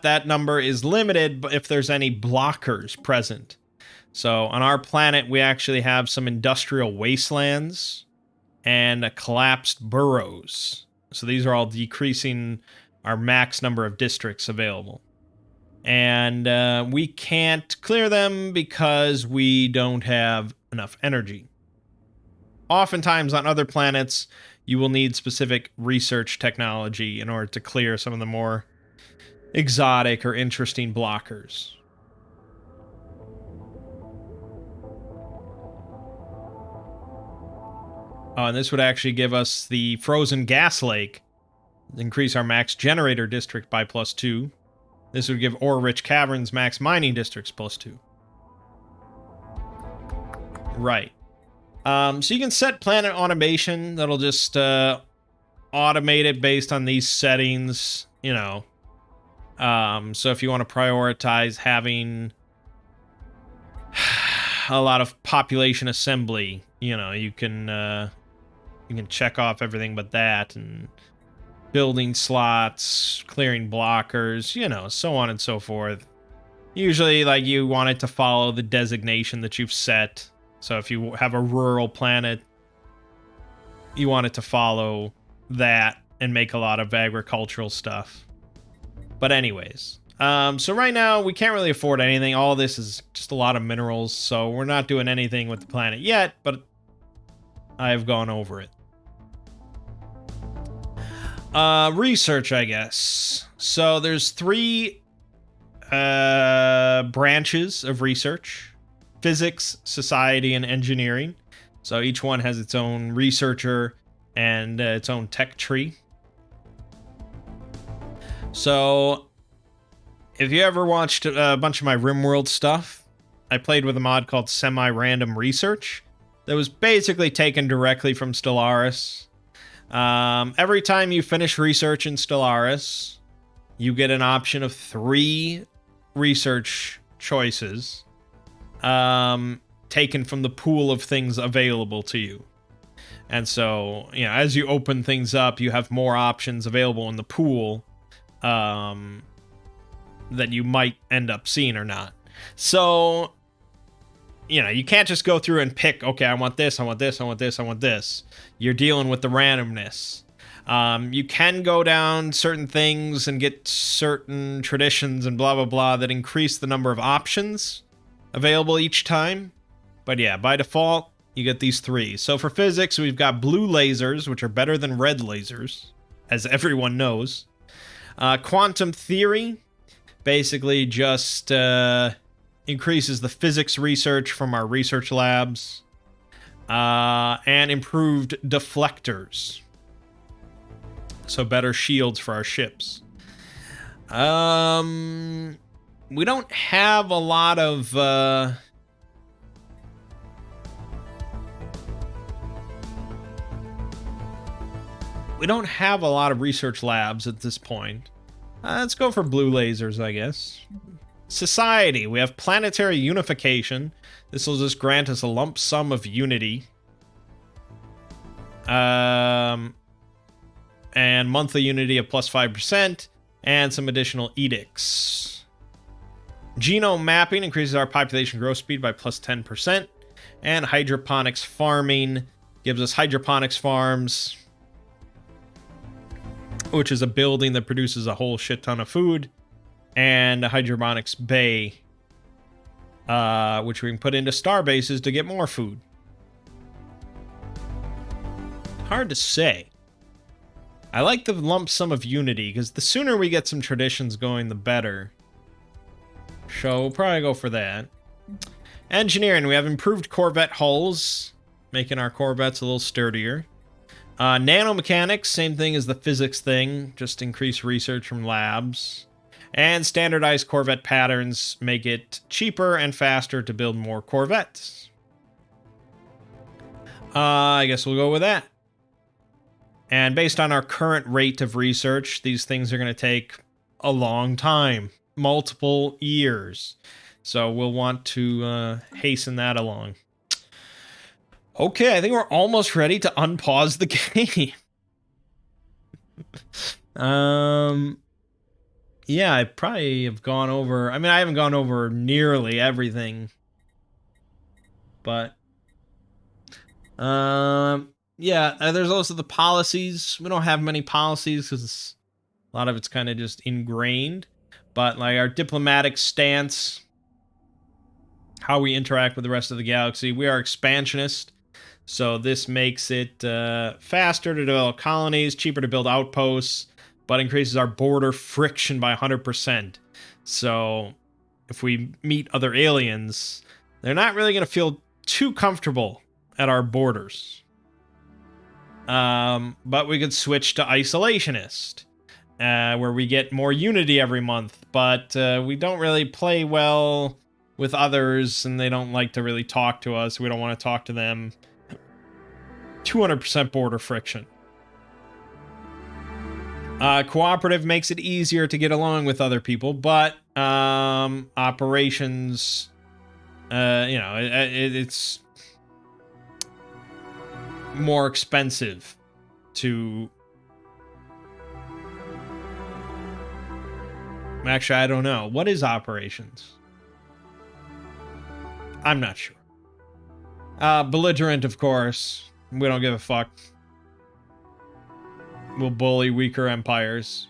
that number is limited if there's any blockers present. So on our planet, we actually have some industrial wastelands and collapsed burrows. So these are all decreasing our max number of districts available. And we can't clear them because we don't have enough energy. Oftentimes on other planets, you will need specific research technology in order to clear some of the more exotic or interesting blockers. And this would actually give us the frozen gas lake, increase our max generator district by +2. This would give ore-rich caverns max mining districts +2. Right. So you can set planet automation that'll just automate it based on these settings, you know. So if you want to prioritize having a lot of population assembly, you know, you can check off everything but that, and building slots, clearing blockers, you know, so on and so forth. Usually, like, you want it to follow the designation that you've set. So if you have a rural planet, you want it to follow that and make a lot of agricultural stuff. But anyways, so right now we can't really afford anything. All this is just a lot of minerals, so we're not doing anything with the planet yet, but I've gone over it. Research, I guess. So there's 3 branches of research: physics, society, and engineering. So each one has its own researcher and its own tech tree. So if you ever watched a bunch of my RimWorld stuff, I played with a mod called Semi-Random Research that was basically taken directly from Stellaris. Every time you finish research in Stellaris, you get an option of 3 research choices taken from the pool of things available to you. And so, you know, as you open things up, you have more options available in the pool that you might end up seeing or not. So, you know, you can't just go through and pick, okay, I want this, I want this, I want this, I want this. You're dealing with the randomness. You can go down certain things and get certain traditions and blah, blah, blah that increase the number of options available each time. But yeah, by default, you get these 3. So for physics, we've got blue lasers, which are better than red lasers, as everyone knows. Quantum theory basically just increases the physics research from our research labs. And improved deflectors. So better shields for our ships. We don't have a lot of research labs at this point. Let's go for blue lasers, I guess. Society, we have planetary unification. This will just grant us a lump sum of unity. And monthly unity of +5%, and some additional edicts. Genome mapping increases our population growth speed by +10%, and hydroponics farming gives us hydroponics farms, which is a building that produces a whole shit ton of food, and a hydroponics bay, which we can put into star bases to get more food. Hard to say. I like the lump sum of unity, because the sooner we get some traditions going, the better. So we'll probably go for that. Engineering, we have improved Corvette hulls, making our Corvettes a little sturdier. Nanomechanics, same thing as the physics thing, just increase research from labs. And standardized Corvette patterns make it cheaper and faster to build more Corvettes. I guess we'll go with that. And based on our current rate of research, these things are going to take a long time, multiple years. So we'll want to hasten that along. Okay, I think we're almost ready to unpause the game. Yeah, I probably have gone over... I mean, I haven't gone over nearly everything. But... yeah, there's also the policies. We don't have many policies because a lot of it's kind of just ingrained. But, like, our diplomatic stance, how we interact with the rest of the galaxy, we are expansionist. So this makes it faster to develop colonies, cheaper to build outposts, but increases our border friction by 100%. So if we meet other aliens, they're not really going to feel too comfortable at our borders. But we could switch to isolationist, where we get more unity every month, but we don't really play well with others, and they don't like to really talk to us. We don't want to talk to them. 200% border friction. Cooperative makes it easier to get along with other people, but operations, you know, it's more expensive to... Actually, I don't know. What is operations? I'm not sure. Belligerent, of course. We don't give a fuck. We'll bully weaker empires.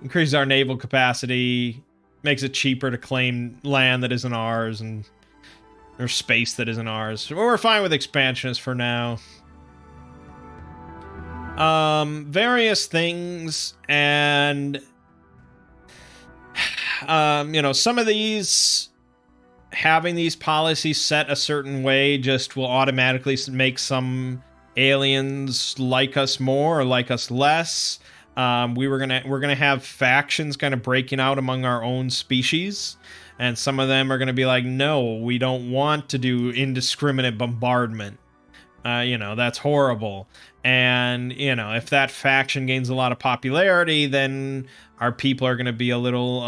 Increases our naval capacity. Makes it cheaper to claim land that isn't ours, and or space that isn't ours. We're fine with expansionists for now. Various things, and you know, some of these, having these policies set a certain way just will automatically make some aliens like us more or like us less. We're gonna have factions kind of breaking out among our own species, and some of them are gonna be like, no, we don't want to do indiscriminate bombardment. You know, that's horrible. And, you know, if that faction gains a lot of popularity, then our people are going to be a little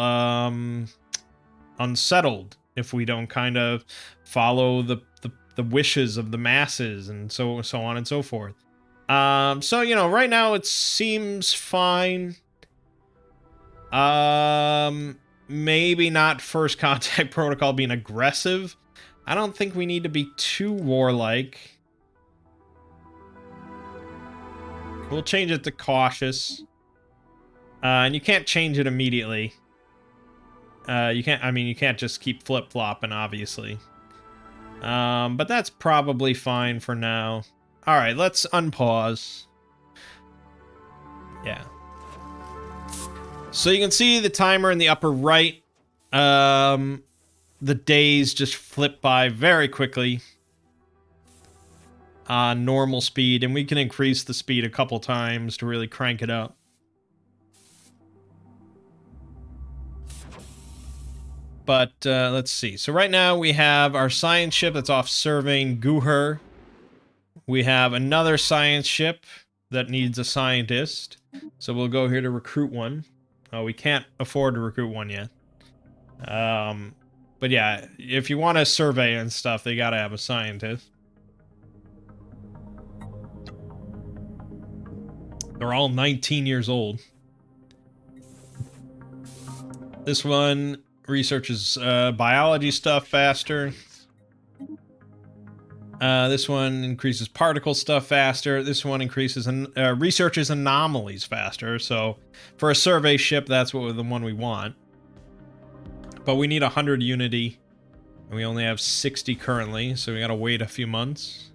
unsettled if we don't kind of follow the wishes of the masses, and so on and so forth. So, you know, right now it seems fine. Maybe not first contact protocol being aggressive. I don't think we need to be too warlike. We'll change it to cautious. And you can't change it immediately. You can't just keep flip-flopping, obviously. But that's probably fine for now. Alright, let's unpause. Yeah. So you can see the timer in the upper right. The days just flip by very quickly. Normal speed, and we can increase the speed a couple times to really crank it up. But let's see. So right now we have our science ship that's off serving Guher. We have another science ship that needs a scientist. So we'll go here to recruit one. We can't afford to recruit one yet. But yeah, if you want to survey and stuff, they gotta have a scientist. They're all 19 years old. This one researches biology stuff faster. This one increases particle stuff faster. This one increases researches anomalies faster. So for a survey ship, that's the one we want. But we need 100 unity, and we only have 60 currently, so we gotta wait a few months.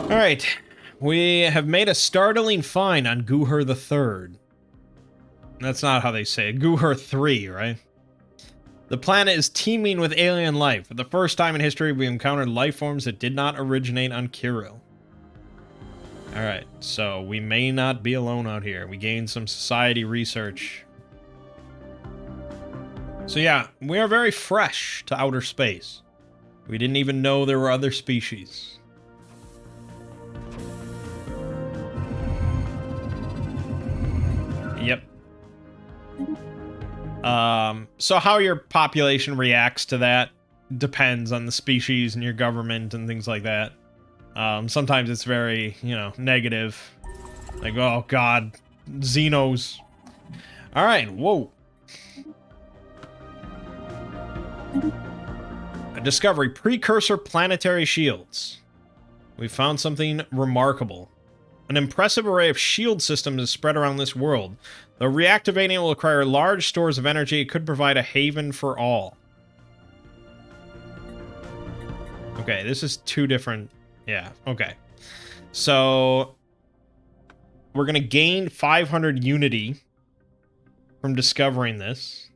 All right. We have made a startling find on Guher III. That's not how they say it. Guher 3, right? The planet is teeming with alien life. For the first time in history, we encountered life forms that did not originate on Kirill. Alright, so we may not be alone out here. We gained some society research. So yeah, we are very fresh to outer space. We didn't even know there were other species. Yep. So how your population reacts to that depends on the species and your government and things like that. Sometimes it's very, negative. Like, oh god, Xenos. Alright, whoa. A discovery, precursor planetary shields. We found something remarkable. An impressive array of shield systems is spread around this world. Though reactivating it will require large stores of energy, it could provide a haven for all. Okay, this is two different... Yeah, okay. So, we're going to gain 500 unity from discovering this.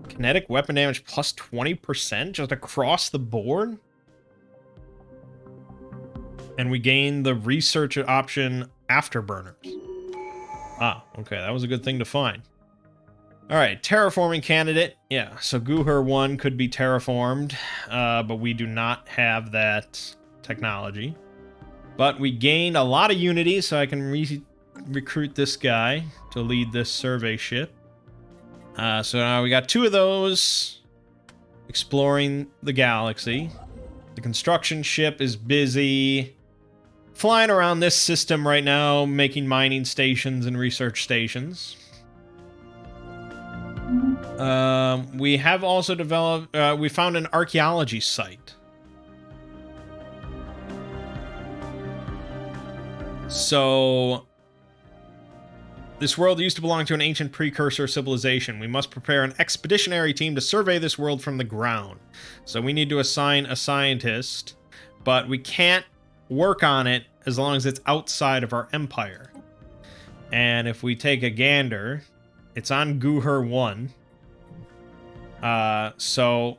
Kinetic weapon damage plus 20% just across the board? And we gain the research option afterburners. Ah, okay, that was a good thing to find. Alright, terraforming candidate. Yeah, so Guher 1 could be terraformed, but we do not have that technology. But we gained a lot of unity, so I can recruit this guy to lead this survey ship. So now we got 2 of those exploring the galaxy. The construction ship is busy flying around this system right now, making mining stations and research stations. We have also developed, we found an archaeology site. So, this world used to belong to an ancient precursor civilization. We must prepare an expeditionary team to survey this world from the ground. So we need to assign a scientist, but we can't work on it as long as it's outside of our empire. And if we take a gander, it's on Guher 1. So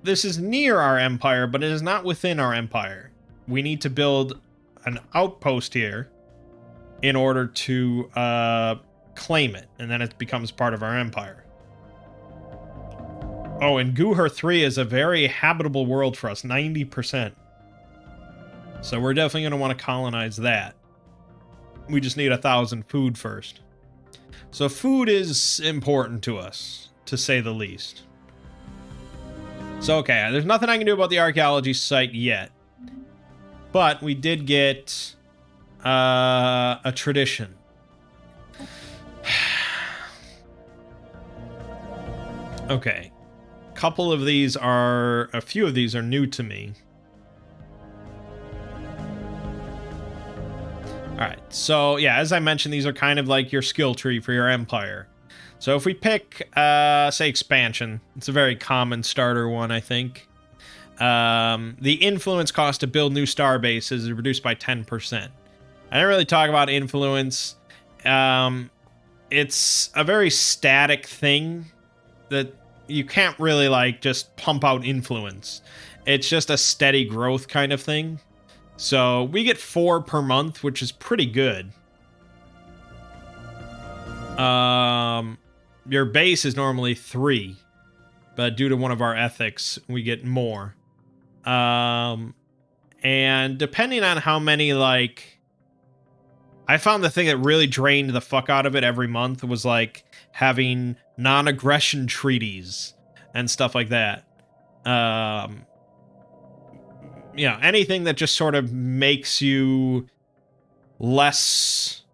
this is near our empire, but it is not within our empire. We need to build an outpost here in order to claim it, and then it becomes part of our empire. Oh, and Guher 3 is a very habitable world for us, 90%. So we're definitely going to want to colonize that. We just need 1,000 food first. So food is important to us, to say the least. So, okay, there's nothing I can do about the archaeology site yet. But we did get a tradition. Okay. A few of these are new to me. Alright, so yeah, as I mentioned, these are kind of like your skill tree for your empire. So if we pick, say, expansion, it's a very common starter one, I think. The influence cost to build new star bases is reduced by 10%. I didn't really talk about influence. It's a very static thing that you can't really, like, just pump out influence. It's just a steady growth kind of thing. So we get 4 per month, which is pretty good. Your base is normally 3, but due to one of our ethics, we get more. And depending on how many, like... I found the thing that really drained the fuck out of it every month was, like, having non-aggression treaties and stuff like that. Yeah, anything that just sort of makes you less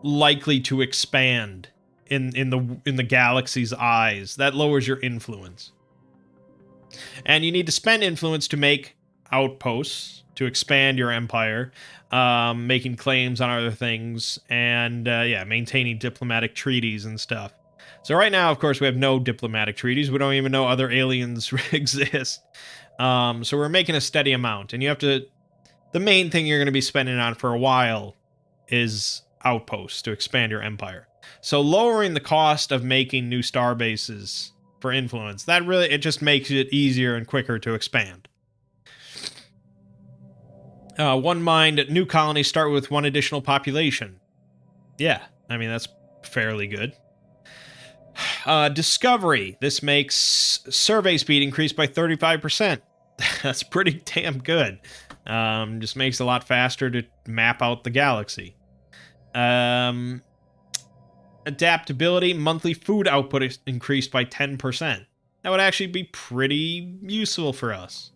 likely to expand in the galaxy's eyes. That lowers your influence. And you need to spend influence to make outposts, to expand your empire, making claims on other things, and yeah, maintaining diplomatic treaties and stuff. So right now, of course, we have no diplomatic treaties. We don't even know other aliens exist. So we're making a steady amount, and you have to... The main thing you're going to be spending on for a while is outposts to expand your empire. So lowering the cost of making new star bases for influence, that really, it just makes it easier and quicker to expand. One mind, new colonies start with 1 additional population. Yeah, I mean, that's fairly good. Discovery. This makes survey speed increase by 35%. That's pretty damn good. Just makes it a lot faster to map out the galaxy. Adaptability. Monthly food output is increased by 10%. That would actually be pretty useful for us.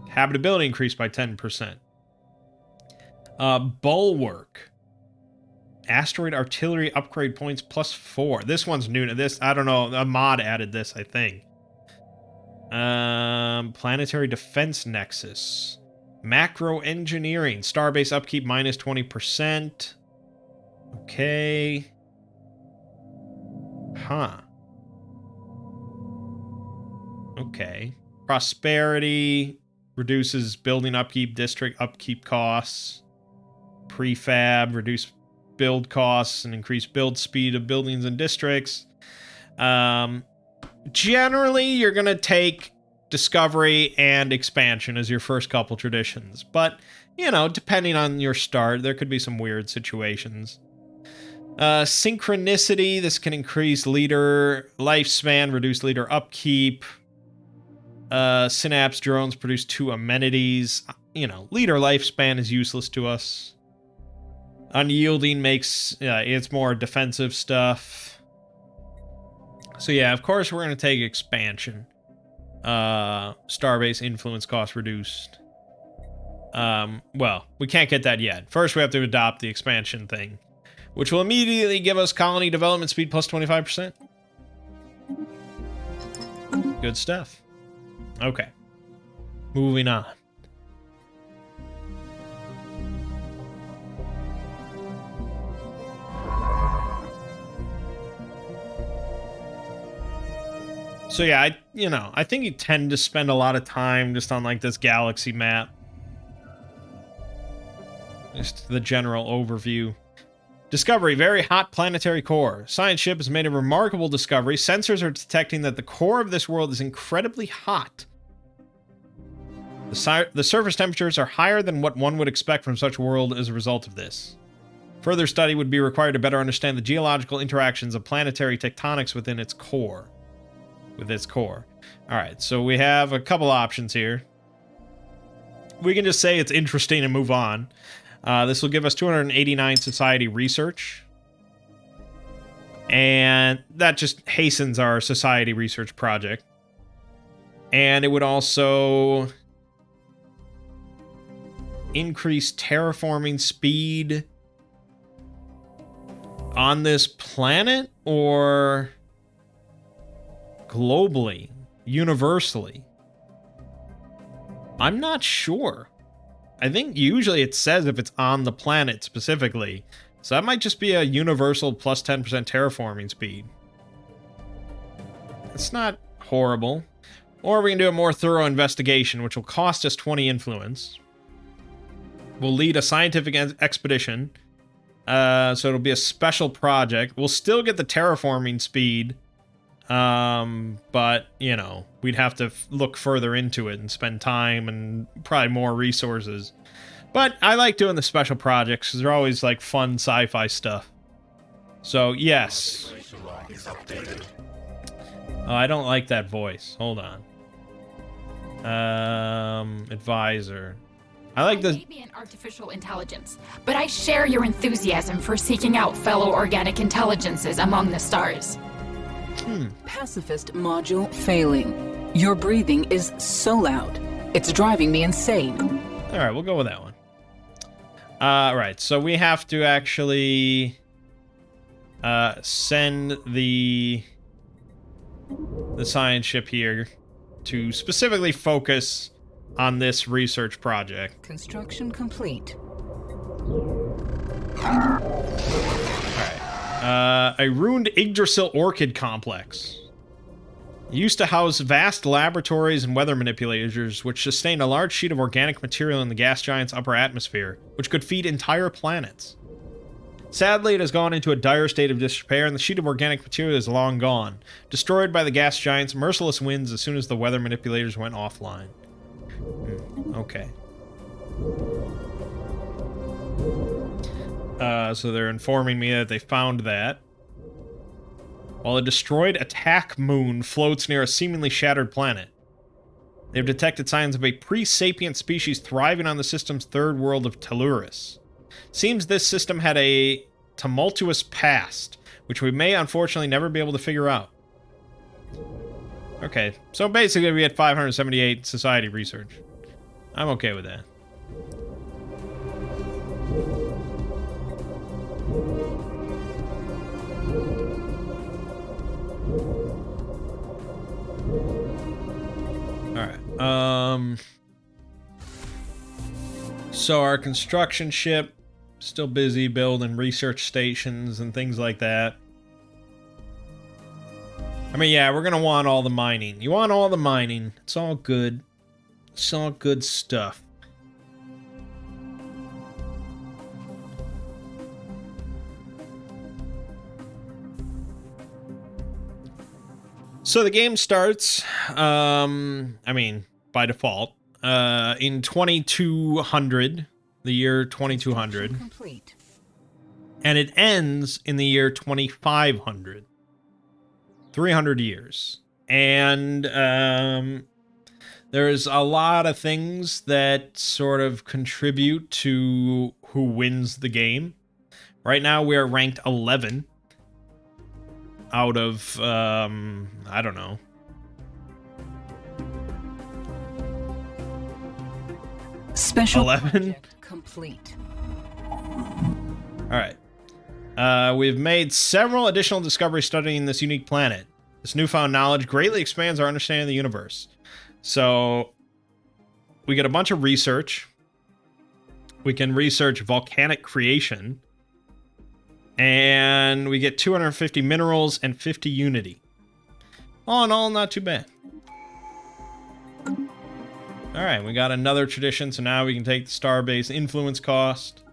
Habitability increased by 10%. Bulwark. Asteroid artillery upgrade points +4. This one's new to this. I don't know. A mod added this, I think. Planetary defense nexus. Macro engineering. Starbase upkeep -20%. Okay. Huh. Okay. Prosperity. Reduces building upkeep, district upkeep costs. Prefab. Reduce build costs and increase build speed of buildings and districts. Generally, you're going to take discovery and expansion as your first couple traditions. But, you know, depending on your start, there could be some weird situations. Synchronicity. This can increase leader lifespan, reduce leader upkeep. Synapse drones produce 2 amenities. You know, leader lifespan is useless to us. Unyielding makes it's more defensive stuff. So yeah, of course we're going to take expansion. Starbase influence cost reduced. Well, we can't get that yet. First we have to adopt the expansion thing, which will immediately give us colony development speed +25%. Good stuff. Okay. Moving on. So yeah, I think you tend to spend a lot of time just on like this galaxy map. Just the general overview. Discovery, very hot planetary core. Science ship has made a remarkable discovery. Sensors are detecting that the core of this world is incredibly hot. The surface temperatures are higher than what one would expect from such a world as a result of this. Further study would be required to better understand the geological interactions of planetary tectonics within its core. Alright, so we have a couple options here. We can just say it's interesting and move on. This will give us 289 society research. And that just hastens our society research project. And it would also increase terraforming speed on this planet or globally, universally. I'm not sure. I think usually it says if it's on the planet specifically. So that might just be a universal plus 10% terraforming speed. It's not horrible. Or we can do a more thorough investigation, which will cost us 20 influence. We'll lead a scientific expedition. So it'll be a special project. We'll still get the terraforming speed. But, you know, we'd have to look further into it and spend time and probably more resources. But I like doing the special projects because they're always, like, fun sci-fi stuff. So, yes. Oh, I don't like that voice. Hold on. Advisor. I like the... may be an artificial intelligence, but I share your enthusiasm for seeking out fellow organic intelligences among the stars. Pacifist module failing. Your breathing is so loud. It's driving me insane. All right, we'll go with that one. Right, so we have to actually send the science ship here to specifically focus on this research project. Construction complete. A ruined Yggdrasil orchid complex. It used to house vast laboratories and weather manipulators, which sustained a large sheet of organic material in the gas giant's upper atmosphere, which could feed entire planets. Sadly, it has gone into a dire state of disrepair, and the sheet of organic material is long gone, destroyed by the gas giant's merciless winds as soon as the weather manipulators went offline. Okay. So they're informing me that they found that. While a destroyed attack moon floats near a seemingly shattered planet. They've detected signs of a pre-sapient species thriving on the system's third world of Stellaris. Seems this system had a tumultuous past, which we may unfortunately never be able to figure out. Okay, so basically we had 578 society research. I'm okay with that. Alright, so our construction ship, still busy building research stations and things like that. I mean, yeah, we're gonna want all the mining. You want all the mining. It's all good. It's all good stuff. So the game starts, I mean, by default, in 2200, the year 2200. Complete. And it ends in the year 2500. 300 years. And there's a lot of things that sort of contribute to who wins the game. Right now we are ranked 11 out of, I don't know. Special 11? project complete. All right. We've made several additional discoveries studying this unique planet. This newfound knowledge greatly expands our understanding of the universe. So, we get a bunch of research. We can research volcanic creation. And we get 250 minerals and 50 unity. All in all, not too bad. Alright, we got another tradition, so now we can take the starbase influence cost.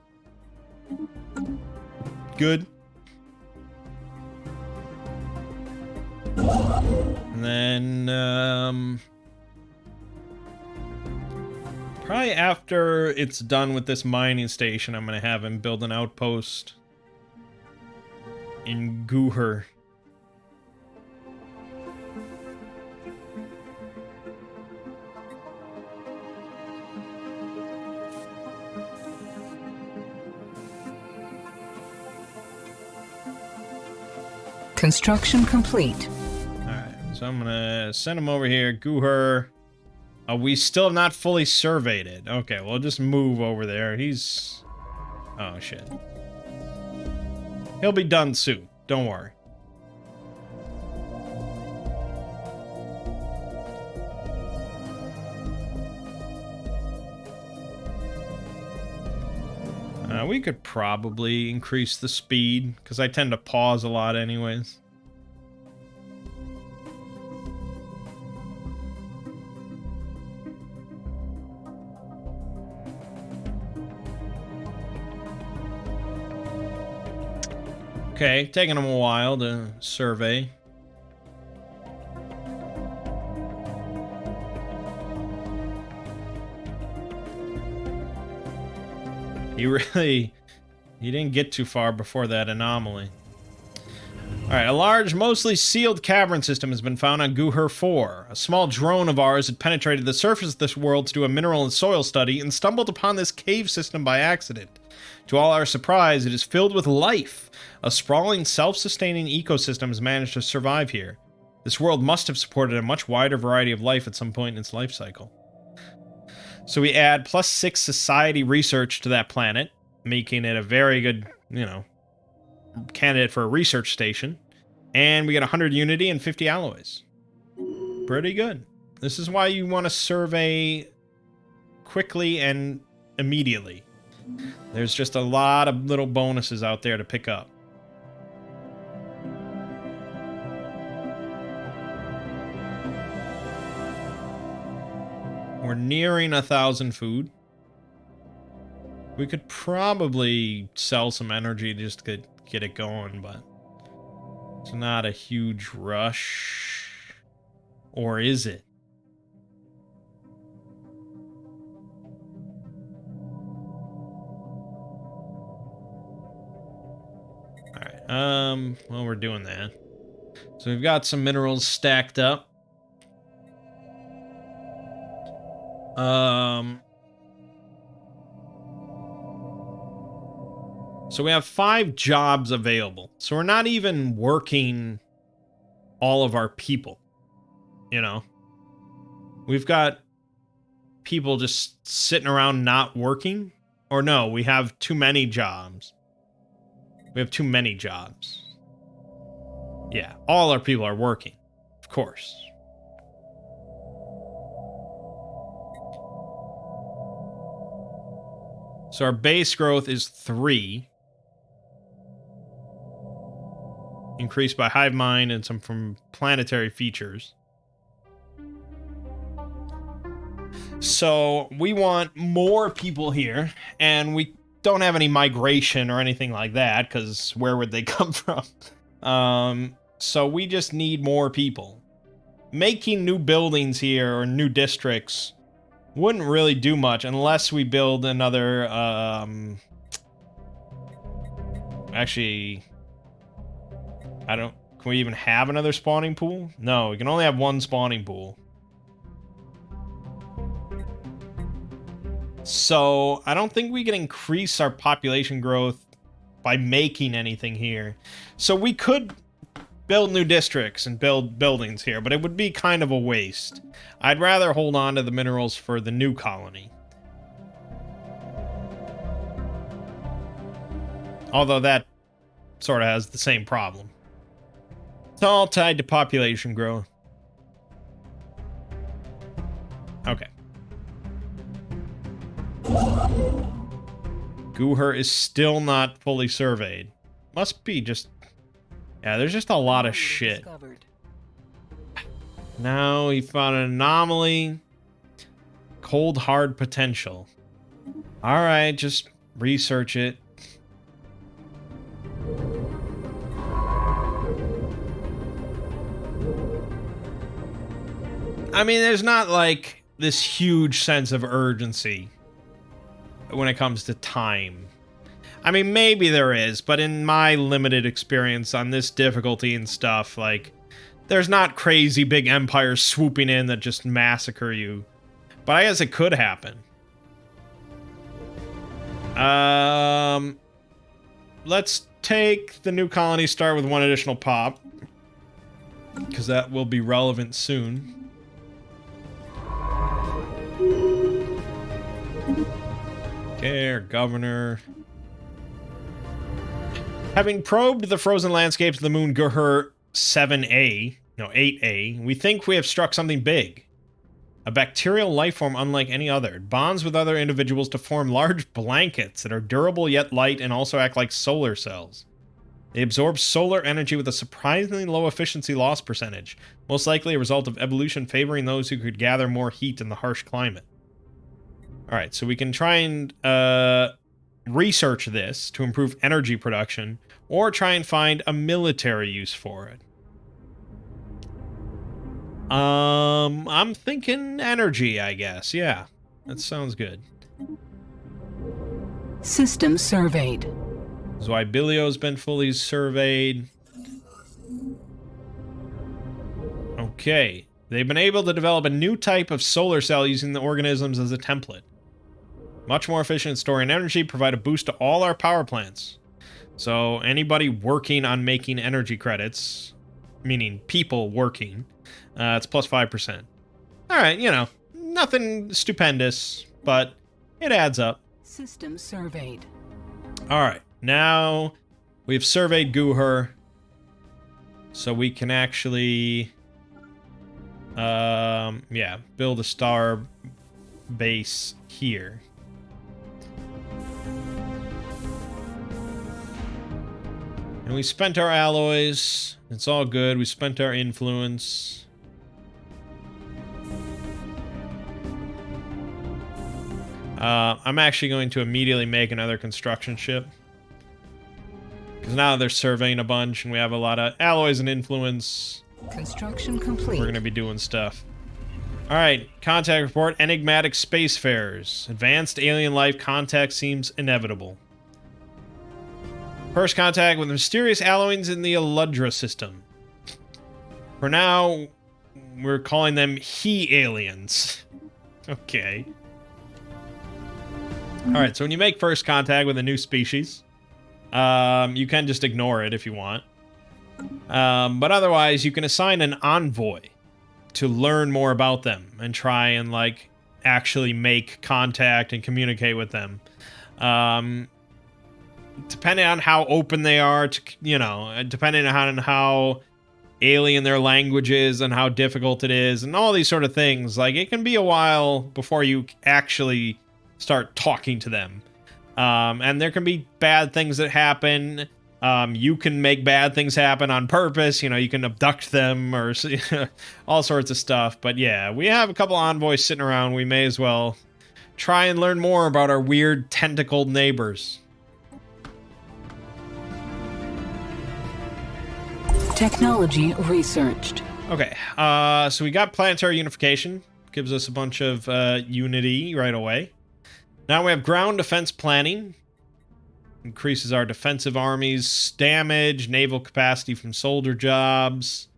Good. And then, probably after it's done with this mining station, I'm going to have him build an outpost in Guher. Construction complete. Alright, so I'm gonna send him over here. Guher. We still have not fully surveyed it. Okay, we'll just move over there. He's... Oh, shit. He'll be done soon. Don't worry. We could probably increase the speed, because I tend to pause a lot anyways. Okay, taking him a while to survey. He didn't get too far before that anomaly. Alright, a large, mostly sealed cavern system has been found on Guher 4. A small drone of ours had penetrated the surface of this world to do a mineral and soil study and stumbled upon this cave system by accident. To all our surprise, it is filled with life. A sprawling, self-sustaining ecosystem has managed to survive here. This world must have supported a much wider variety of life at some point in its life cycle. So we add +6 society research to that planet, making it a very good, candidate for a research station. And we get 100 unity and 50 alloys. Pretty good. This is why you want to survey quickly and immediately. There's just a lot of little bonuses out there to pick up. We're nearing 1,000 food. We could probably sell some energy just to get it going, but it's not a huge rush. Or is it? Well, we're doing that. So we've got some minerals stacked up. So we have 5 jobs available. So we're not even working all of our people. You know? We've got people just sitting around not working. Or no, we have too many jobs. We have too many jobs. Yeah, all our people are working. Of course. So our base growth is 3. Increased by hive mind and some from planetary features. So we want more people here, and we don't have any migration or anything like that, because where would they come from? So we just need more people. Making new buildings here or new districts wouldn't really do much unless we build another, actually, can we even have another spawning pool? No, we can only have one spawning pool. So I don't think we can increase our population growth by making anything here. So we could build new districts and build buildings here, but it would be kind of a waste. I'd rather hold on to the minerals for the new colony. Although that sort of has the same problem. It's all tied to population growth. Okay. Guher is still not fully surveyed. Must be just... Yeah, there's just a lot of shit. Now he found an anomaly. Cold hard potential. Alright, just research it. I mean, there's not like this huge sense of urgency when it comes to time. I mean, maybe there is, but in my limited experience on this difficulty and stuff, like, there's not crazy big empires swooping in that just massacre you. But I guess it could happen. Let's take the new colony, start with 1 additional pop, because that will be relevant soon. Okay, our governor. Having probed the frozen landscapes of the moon Guher 8A, we think we have struck something big. A bacterial life form unlike any other. It bonds with other individuals to form large blankets that are durable yet light and also act like solar cells. They absorb solar energy with a surprisingly low efficiency loss percentage, most likely a result of evolution favoring those who could gather more heat in the harsh climate. Alright, so we can try and research this to improve energy production, or try and find a military use for it. I'm thinking energy, I guess. Yeah, that sounds good. System surveyed. Zoibilio's been fully surveyed. Okay, they've been able to develop a new type of solar cell using the organisms as a template. Much more efficient at storing energy, provide a boost to all our power plants. So anybody working on making energy credits, meaning people working, it's plus 5%. Alright, you know, nothing stupendous, but it adds up. System surveyed. Alright, now we've surveyed Guher, so we can actually, yeah, build a star base here. And we spent our alloys. It's all good. We spent our influence. I'm actually going to immediately make another construction ship. Because now they're surveying a bunch and we have a lot of alloys and influence. Construction complete. We're going to be doing stuff. Alright, contact report. Enigmatic spacefarers. Advanced alien life contact seems inevitable. First contact with mysterious alloyings in the Eludra system. For now, we're calling them he-aliens. Okay. Alright, so when you make first contact with a new species, you can just ignore it if you want. But otherwise, you can assign an envoy to learn more about them and try and, like, actually make contact and communicate with them. Depending on how open they are, to, you know, depending on how alien their language is and how difficult it is and all these sort of things, like, it can be a while before you actually start talking to them. And there can be bad things that happen. You can make bad things happen on purpose. You know, you can abduct them or all sorts of stuff. But yeah, we have a couple envoys sitting around. We may as well try and learn more about our weird tentacled neighbors. Technology researched. Okay, so we got planetary unification. Gives us a bunch of unity right away. Now we have ground defense planning. Increases our defensive armies' damage, naval capacity from soldier jobs,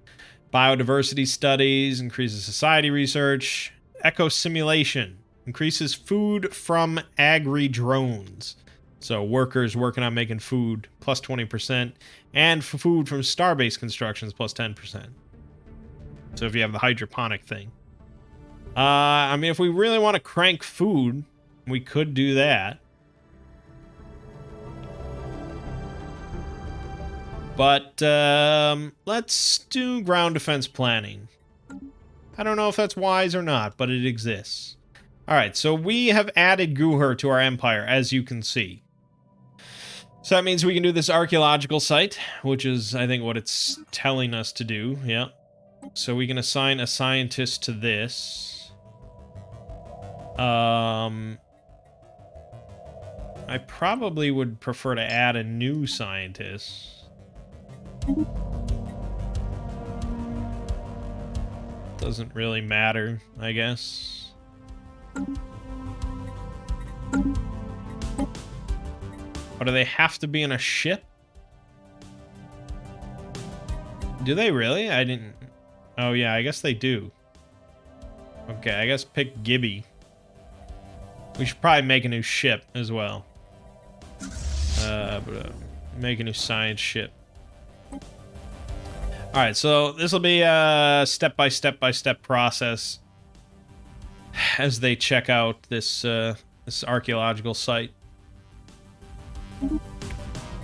biodiversity studies, increases society research, eco simulation, increases food from agri-drones. So workers working on making food, plus 20%, and food from starbase constructions, plus 10%. So if you have the hydroponic thing. I mean, if we really want to crank food, we could do that. But let's do ground defense planning. I don't know if that's wise or not, but it exists. Alright, so we have added Guher to our empire, as you can see. So that means we can do this archaeological site, which is, I think, what it's telling us to do. Yeah. So we can assign a scientist to this. I probably would prefer to add a new scientist. Doesn't really matter, I guess. Or do they have to be in a ship? Do they really? I didn't... Oh yeah, I guess they do. Okay, I guess pick Gibby. We should probably make a new ship as well. Make a new science ship. Alright, so this will be a step-by-step process as they check out this this archaeological site.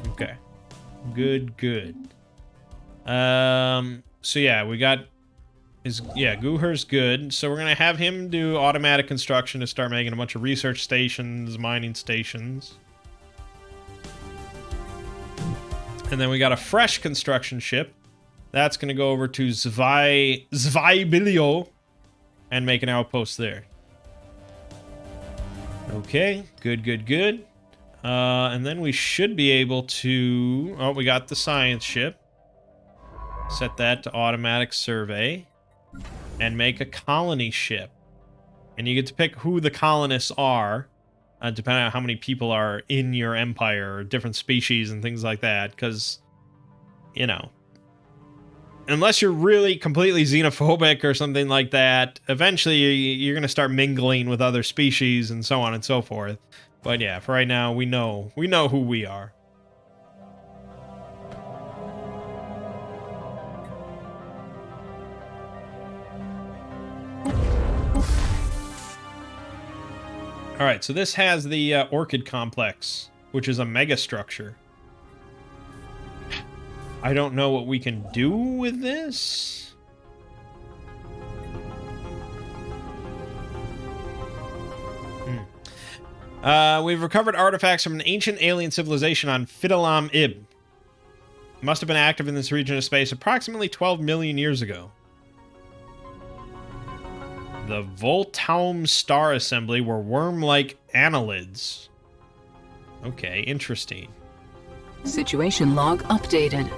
Okay. Good. So yeah, we got Guher's good. So we're gonna have him do automatic construction to start making a bunch of research stations, mining stations. And then we got a fresh construction ship. That's gonna go over to Zvaibilio and make an outpost there. Okay, good. And then we should be able to... Oh, we got the science ship. Set that to automatic survey. And make a colony ship. And you get to pick who the colonists are, depending on how many people are in your empire, or different species and things like that. Because, you know, unless you're really completely xenophobic or something like that, eventually you're going to start mingling with other species and so on and so forth. But yeah, for right now, we know who we are. Alright, so this has the Orchid Complex, which is a mega structure. I don't know what we can do with this. We've recovered artifacts from an ancient alien civilization on Fidalam Ib. It must have been active in this region of space approximately 12 million years ago. The Voltaum star assembly were worm-like annelids. Okay, interesting. Situation log updated.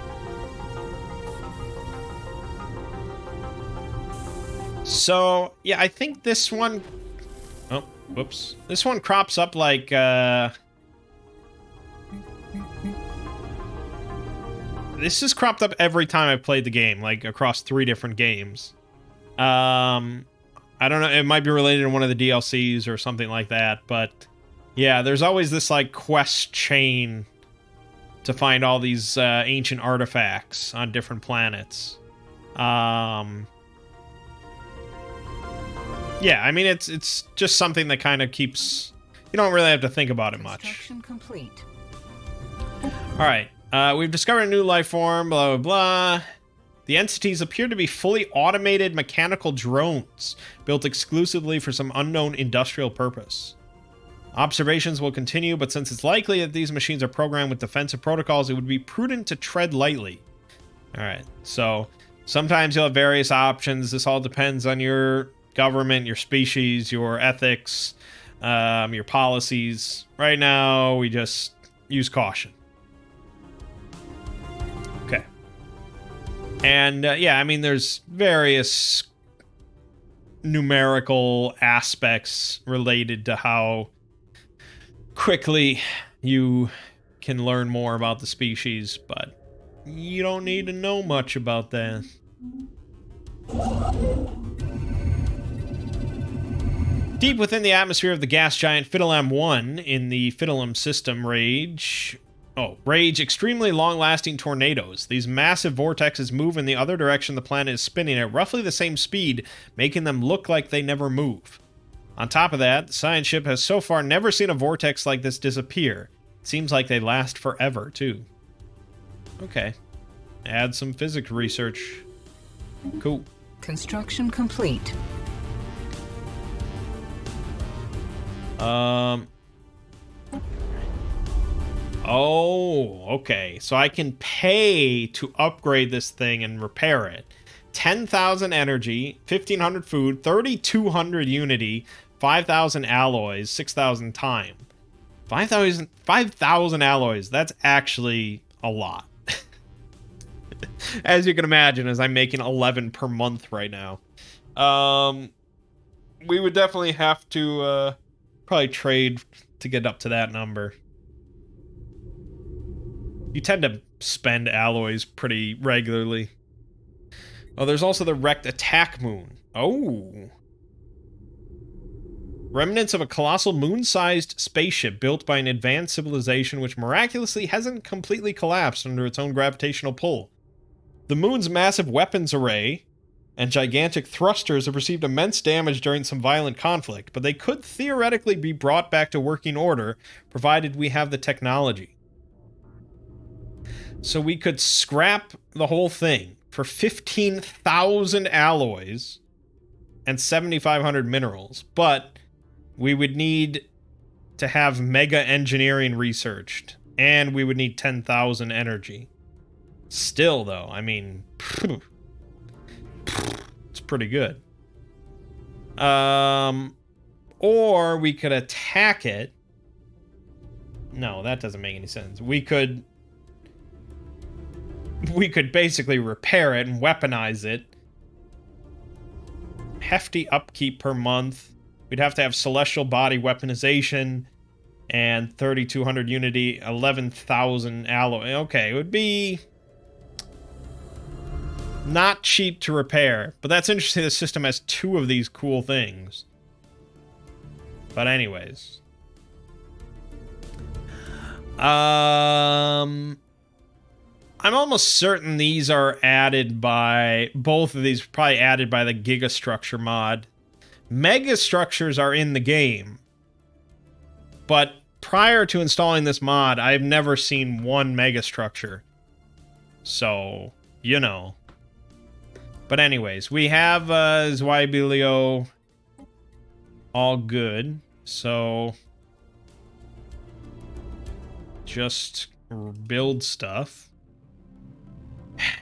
So, yeah, I think this one... Oh, whoops. This one crops up like, This has cropped up every time I've played the game, like across 3 different games. I don't know, it might be related to one of the DLCs or something like that, but yeah, there's always this like quest chain to find all these ancient artifacts on different planets. Yeah, I mean, it's just something that kind of keeps... You don't really have to think about it much. Construction complete. Alright, we've discovered a new life form, blah, blah, blah. The entities appear to be fully automated mechanical drones, built exclusively for some unknown industrial purpose. Observations will continue, but since it's likely that these machines are programmed with defensive protocols, it would be prudent to tread lightly. Alright, so sometimes you'll have various options. This all depends on your government, your species, your ethics, your policies. Right now, we just use caution. Okay. And, yeah, I mean, there's various numerical aspects related to how quickly you can learn more about the species, but you don't need to know much about that. Deep within the atmosphere of the gas giant Fiddle 1 in the Fiddle system rage extremely long-lasting tornadoes. These massive vortexes move in the other direction the planet is spinning at roughly the same speed, making them look like they never move. On top of that, the science ship has so far never seen a vortex like this disappear. It seems like they last forever, too. Okay. Add some physics research. Cool. Construction complete. Oh, okay. So I can pay to upgrade this thing and repair it. 10,000 energy, 1,500 food, 3,200 unity, 5,000 alloys, 6,000 time. 5,000 alloys. That's actually a lot. As you can imagine, as I'm making 11 per month right now. We would definitely have to probably trade to get up to that number. You tend to spend alloys pretty regularly. Oh, there's also the wrecked attack moon. Oh. Remnants of a colossal moon-sized spaceship built by an advanced civilization which miraculously hasn't completely collapsed under its own gravitational pull. The moon's massive weapons array and gigantic thrusters have received immense damage during some violent conflict, but they could theoretically be brought back to working order, provided we have the technology. So we could scrap the whole thing for 15,000 alloys and 7,500 minerals, but we would need to have mega engineering researched, and we would need 10,000 energy. Still, though, I mean, it's pretty good. Or we could attack it. No, that doesn't make any sense. We could basically repair it and weaponize it. Hefty upkeep per month. We'd have to have celestial body weaponization and 3,200 unity, 11,000 alloy. Okay, it would be not cheap to repair, but that's interesting. The system has 2 of these cool things. But anyways. I'm almost certain these are added by... Both of these probably added by the Gigastructure mod. Megastructures are in the game. But prior to installing this mod, I've never seen one megastructure. So, you know. But anyways, we have Zwybilio all good. So, just build stuff.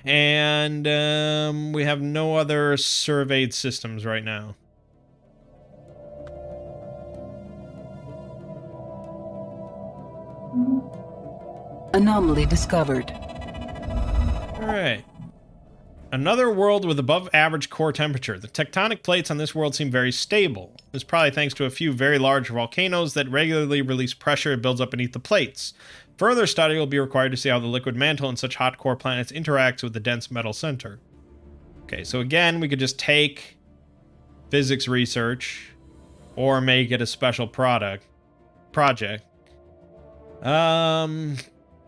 And we have no other surveyed systems right now. Anomaly discovered. All right. Another world with above average core temperature. The tectonic plates on this world seem very stable. This is probably thanks to a few very large volcanoes that regularly release pressure it builds up beneath the plates. Further study will be required to see how the liquid mantle in such hot core planets interacts with the dense metal center. Okay, so again, we could just take physics research or make it a special project.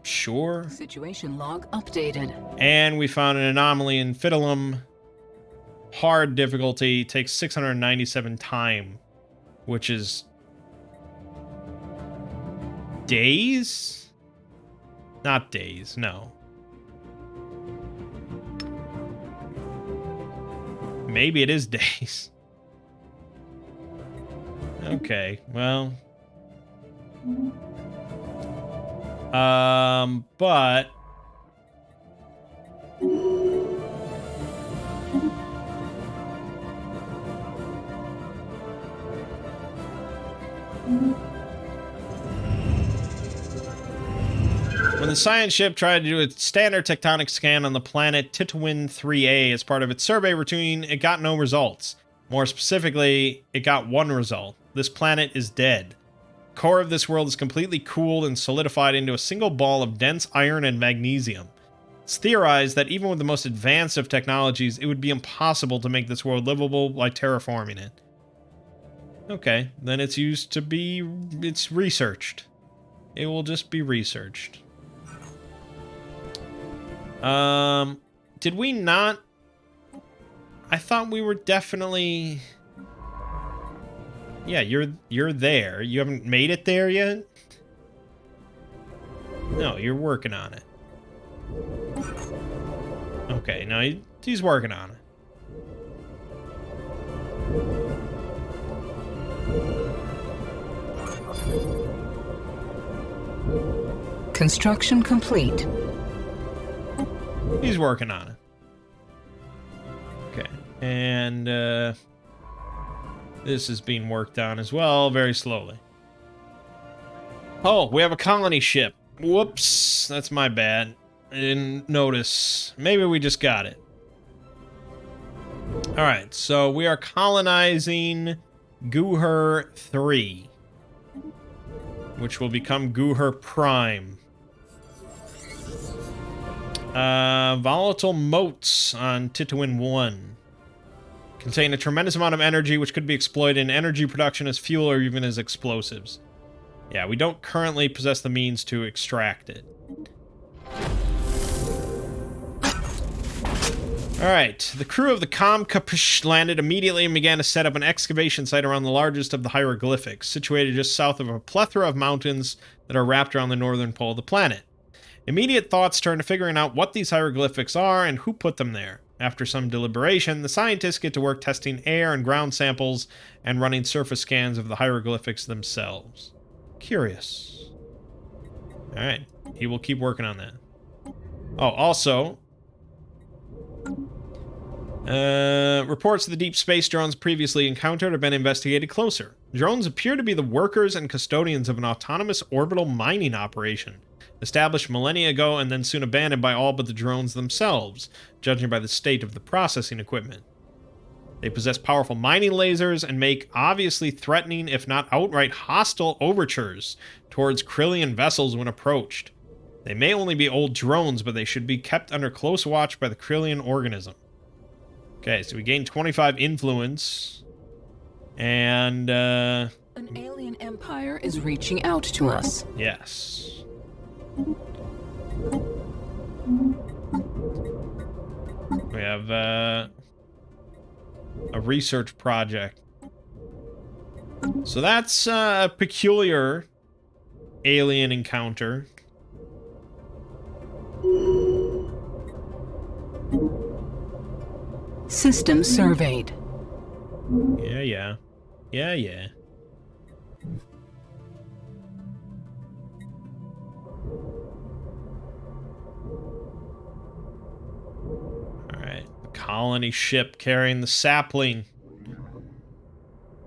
Sure. Situation log updated. And we found an anomaly in Fidelum. Hard difficulty takes 697 time, which is days? Not days, no. Maybe it is days. Okay, well. But when the science ship tried to do its standard tectonic scan on the planet Titwin 3A as part of its survey routine, it got no results. More specifically, it got one result. This planet is dead. The core of this world is completely cooled and solidified into a single ball of dense iron and magnesium. It's theorized that even with the most advanced of technologies, it would be impossible to make this world livable by terraforming it. Okay, then it's researched. It will just be researched. Did we not? I thought we were definitely... Yeah, you're there. You haven't made it there yet? No, you're working on it. Okay, now he's working on it. Construction complete. He's working on it. Okay, and this is being worked on as well, very slowly. Oh, we have a colony ship. Whoops, that's my bad. I didn't notice. Maybe we just got it. Alright, so we are colonizing Guher 3, which will become Guher Prime. Volatile motes on Titwin 1 contain a tremendous amount of energy which could be exploited in energy production as fuel or even as explosives. Yeah, we don't currently possess the means to extract it. Alright, the crew of the Capish landed immediately and began to set up an excavation site around the largest of the hieroglyphics, situated just south of a plethora of mountains that are wrapped around the northern pole of the planet. Immediate thoughts turn to figuring out what these hieroglyphics are and who put them there. After some deliberation, the scientists get to work testing air and ground samples and running surface scans of the hieroglyphics themselves. Curious. Alright, he will keep working on that. Oh, also... reports of the deep space drones previously encountered have been investigated closer. Drones appear to be the workers and custodians of an autonomous orbital mining operation, established millennia ago and then soon abandoned by all but the drones themselves, judging by the state of the processing equipment. They possess powerful mining lasers and make obviously threatening, if not outright hostile, overtures towards Krillian vessels when approached. They may only be old drones, but they should be kept under close watch by the Krillian organism. Okay, so we gained 25 influence. And, An alien empire is reaching out to us. Yes. We have, a research project. So that's a peculiar alien encounter. System surveyed. Yeah. Alright. Colony ship carrying the sapling.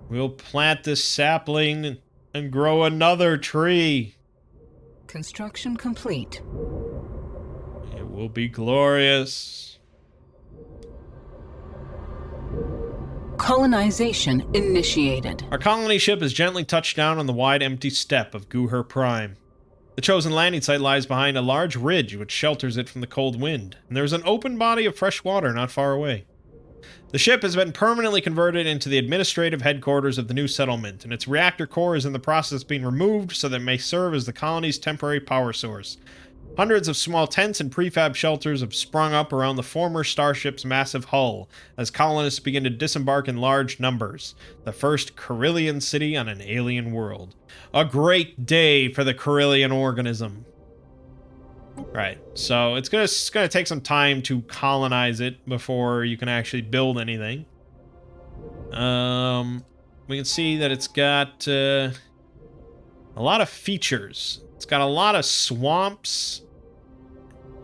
We'll plant this sapling and grow another tree. Construction complete. It will be glorious. Colonization initiated. Our colony ship has gently touched down on the wide empty steppe of Guher Prime. The chosen landing site lies behind a large ridge which shelters it from the cold wind, and there is an open body of fresh water not far away. The ship has been permanently converted into the administrative headquarters of the new settlement, and its reactor core is in the process of being removed so that it may serve as the colony's temporary power source. Hundreds of small tents and prefab shelters have sprung up around the former starship's massive hull as colonists begin to disembark in large numbers. The first Carillion city on an alien world. A great day for the Carillion organism. Right, so it's gonna take some time to colonize it before you can actually build anything. We can see that it's got a lot of features. It's got a lot of swamps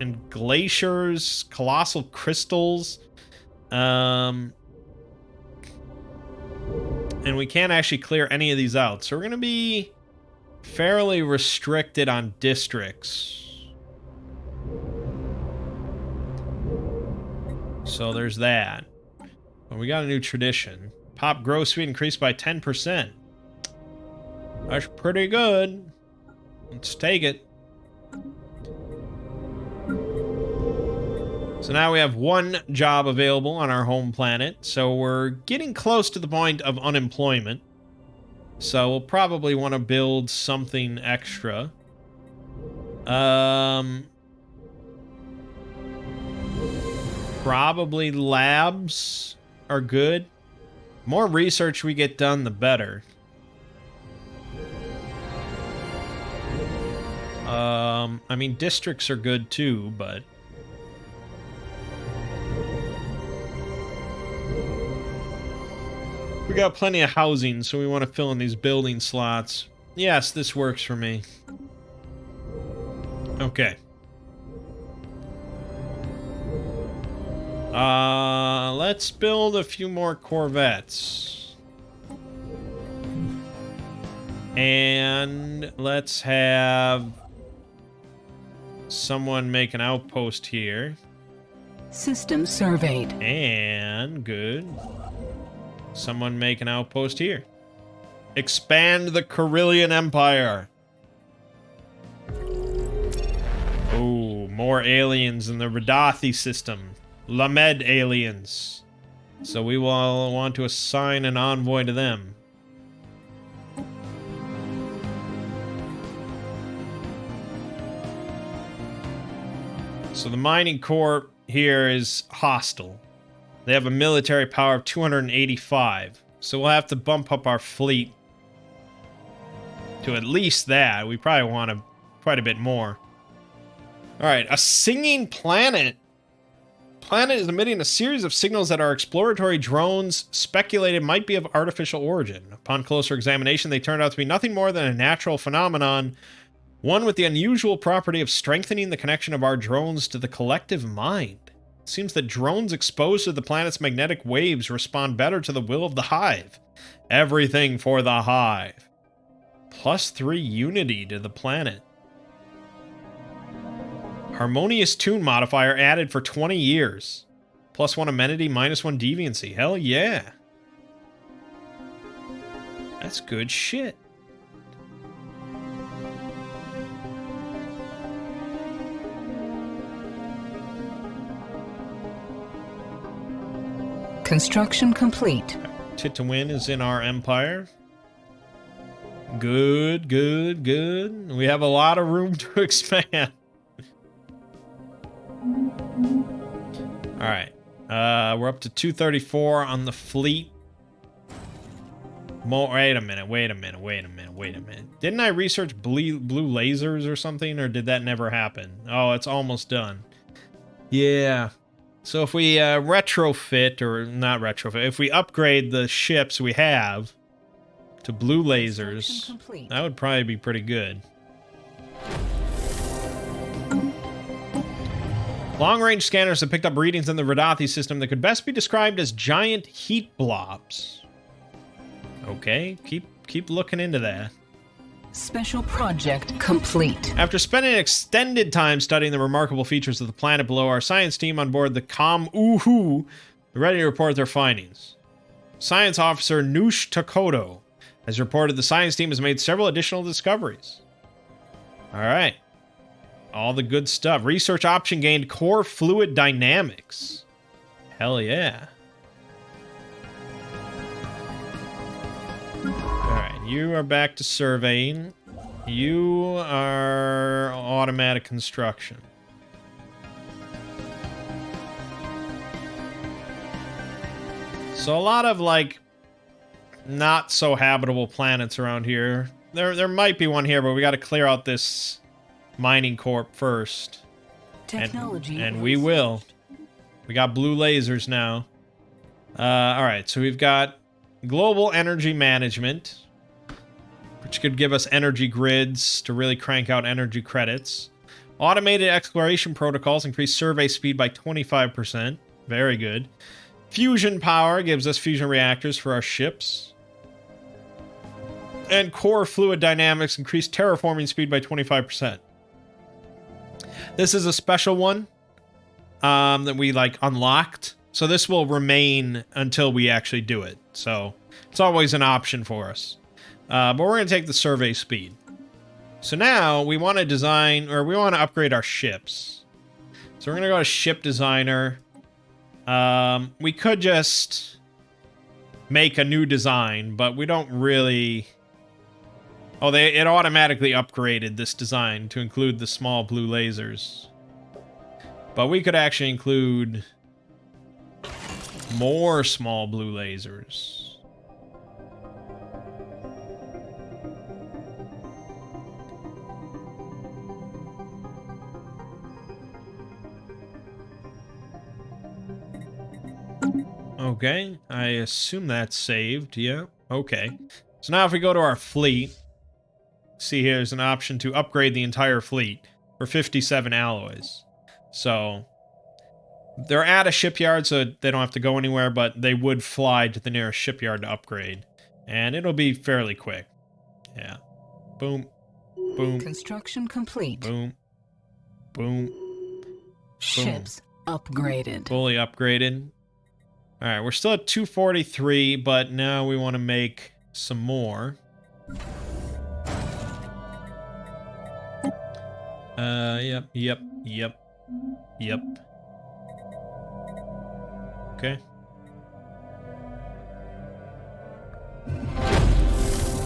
and glaciers, colossal crystals, and we can't actually clear any of these out. So we're going to be fairly restricted on districts. So there's that. But we got a new tradition. Pop growth speed increased by 10%. That's pretty good. Let's take it. So now we have one job available on our home planet. So we're getting close to the point of unemployment. So we'll probably want to build something extra. Probably labs are good. The more research we get done, the better. I mean, districts are good too, but... we got plenty of housing, so we want to fill in these building slots. Yes, this works for me. Okay. Let's build a few more Corvettes. And let's have someone make an outpost here. System surveyed. And good. Someone make an outpost here. Expand the Carillion Empire. Ooh, more aliens in the Radathi system. Lamed aliens. So we will want to assign an envoy to them. So the mining core here is hostile. They have a military power of 285. So we'll have to bump up our fleet to at least that. We probably want quite a bit more. Alright, a singing planet. Planet is emitting a series of signals that our exploratory drones speculated might be of artificial origin. Upon closer examination, they turned out to be nothing more than a natural phenomenon, one with the unusual property of strengthening the connection of our drones to the collective mind. It seems that drones exposed to the planet's magnetic waves respond better to the will of the Hive. Everything for the Hive. +3 unity to the planet. Harmonious tune modifier added for 20 years. +1 amenity, -1 deviancy. Hell yeah. That's good shit. Construction complete. Titawin is in our empire. Good, good, good. We have a lot of room to expand. Alright. We're up to 234 on the fleet. Wait a minute. Didn't I research blue lasers or something, or did that never happen? Oh, it's almost done. Yeah. So if we retrofit, or not retrofit, if we upgrade the ships we have to blue lasers, that would probably be pretty good. Long-range scanners have picked up readings in the Radathi system that could best be described as giant heat blobs. Okay, keep looking into that. Special project complete. After spending extended time studying the remarkable features of the planet below, our science team on board the Com Uhu are ready to report their findings. Science Officer Noosh Takoto has reported the science team has made several additional discoveries. All right. All the good stuff. Research option gained core fluid dynamics. Hell yeah. Alright, you are back to surveying. You are automatic construction. So a lot of, like, not so habitable planets around here. There might be one here, but we got to clear out this mining corp first. Technology. And we will. We got blue lasers now. Alright, so we've got global energy management, which could give us energy grids to really crank out energy credits. Automated exploration protocols increase survey speed by 25%. Very good. Fusion power gives us fusion reactors for our ships. And core fluid dynamics increase terraforming speed by 25%. This is a special one that we like unlocked. So this will remain until we actually do it. So it's always an option for us. But we're going to take the survey speed. So now we want to design, or we want to upgrade our ships. So we're going to go to ship designer. We could just make a new design, but we don't really... Oh, it automatically upgraded this design to include the small blue lasers. But we could actually include more small blue lasers. Okay, I assume that's saved. Yeah, okay. So now if we go to our fleet, see here's an option to upgrade the entire fleet for 57 alloys. So they're at a shipyard, so they don't have to go anywhere, but they would fly to the nearest shipyard to upgrade. And it'll be fairly quick. Yeah. Boom. Boom. Construction complete. Boom. Boom. Ships upgraded. Fully upgraded. Alright, we're still at 243, but now we want to make some more. Yep. Okay.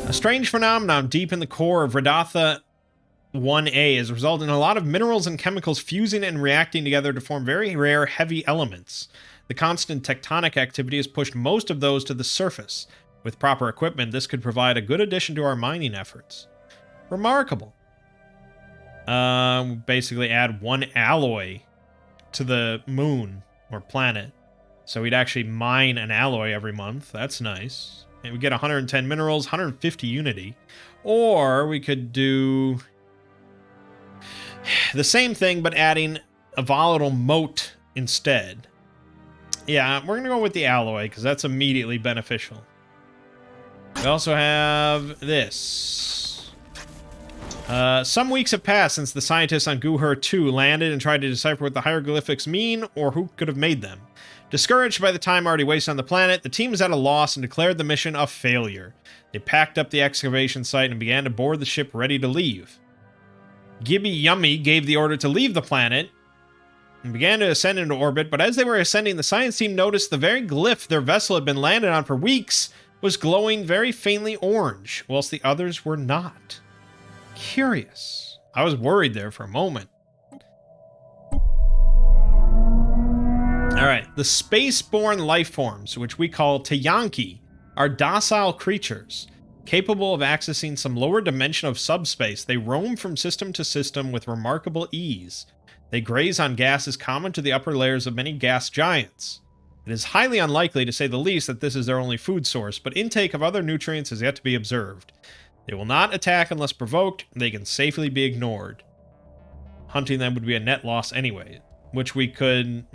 A strange phenomenon deep in the core of Redatha 1A has resulted in a lot of minerals and chemicals fusing and reacting together to form very rare heavy elements. The constant tectonic activity has pushed most of those to the surface. With proper equipment, this could provide a good addition to our mining efforts. Remarkable. Basically add one alloy to the moon or planet. So we'd actually mine an alloy every month. That's nice. And we get 110 minerals, 150 unity. Or we could do the same thing, but adding a volatile mote instead. Yeah, we're going to go with the alloy, because that's immediately beneficial. We also have this. Some weeks have passed since the scientists on Guher 2 landed and tried to decipher what the hieroglyphics mean, or who could have made them. Discouraged by the time already wasted on the planet, the team is at a loss and declared the mission a failure. They packed up the excavation site and began to board the ship ready to leave. Gibby Yummy gave the order to leave the planet and began to ascend into orbit, but as they were ascending, the science team noticed the very glyph their vessel had been landed on for weeks was glowing very faintly orange, whilst the others were not. Curious. I was worried there for a moment. Alright, the space-borne lifeforms, which we call Tayanki, are docile creatures. Capable of accessing some lower dimension of subspace, they roam from system to system with remarkable ease. They graze on gases common to the upper layers of many gas giants. It is highly unlikely, to say the least, that this is their only food source, but intake of other nutrients is yet to be observed. They will not attack unless provoked. They can safely be ignored. Hunting them would be a net loss anyway, which we could,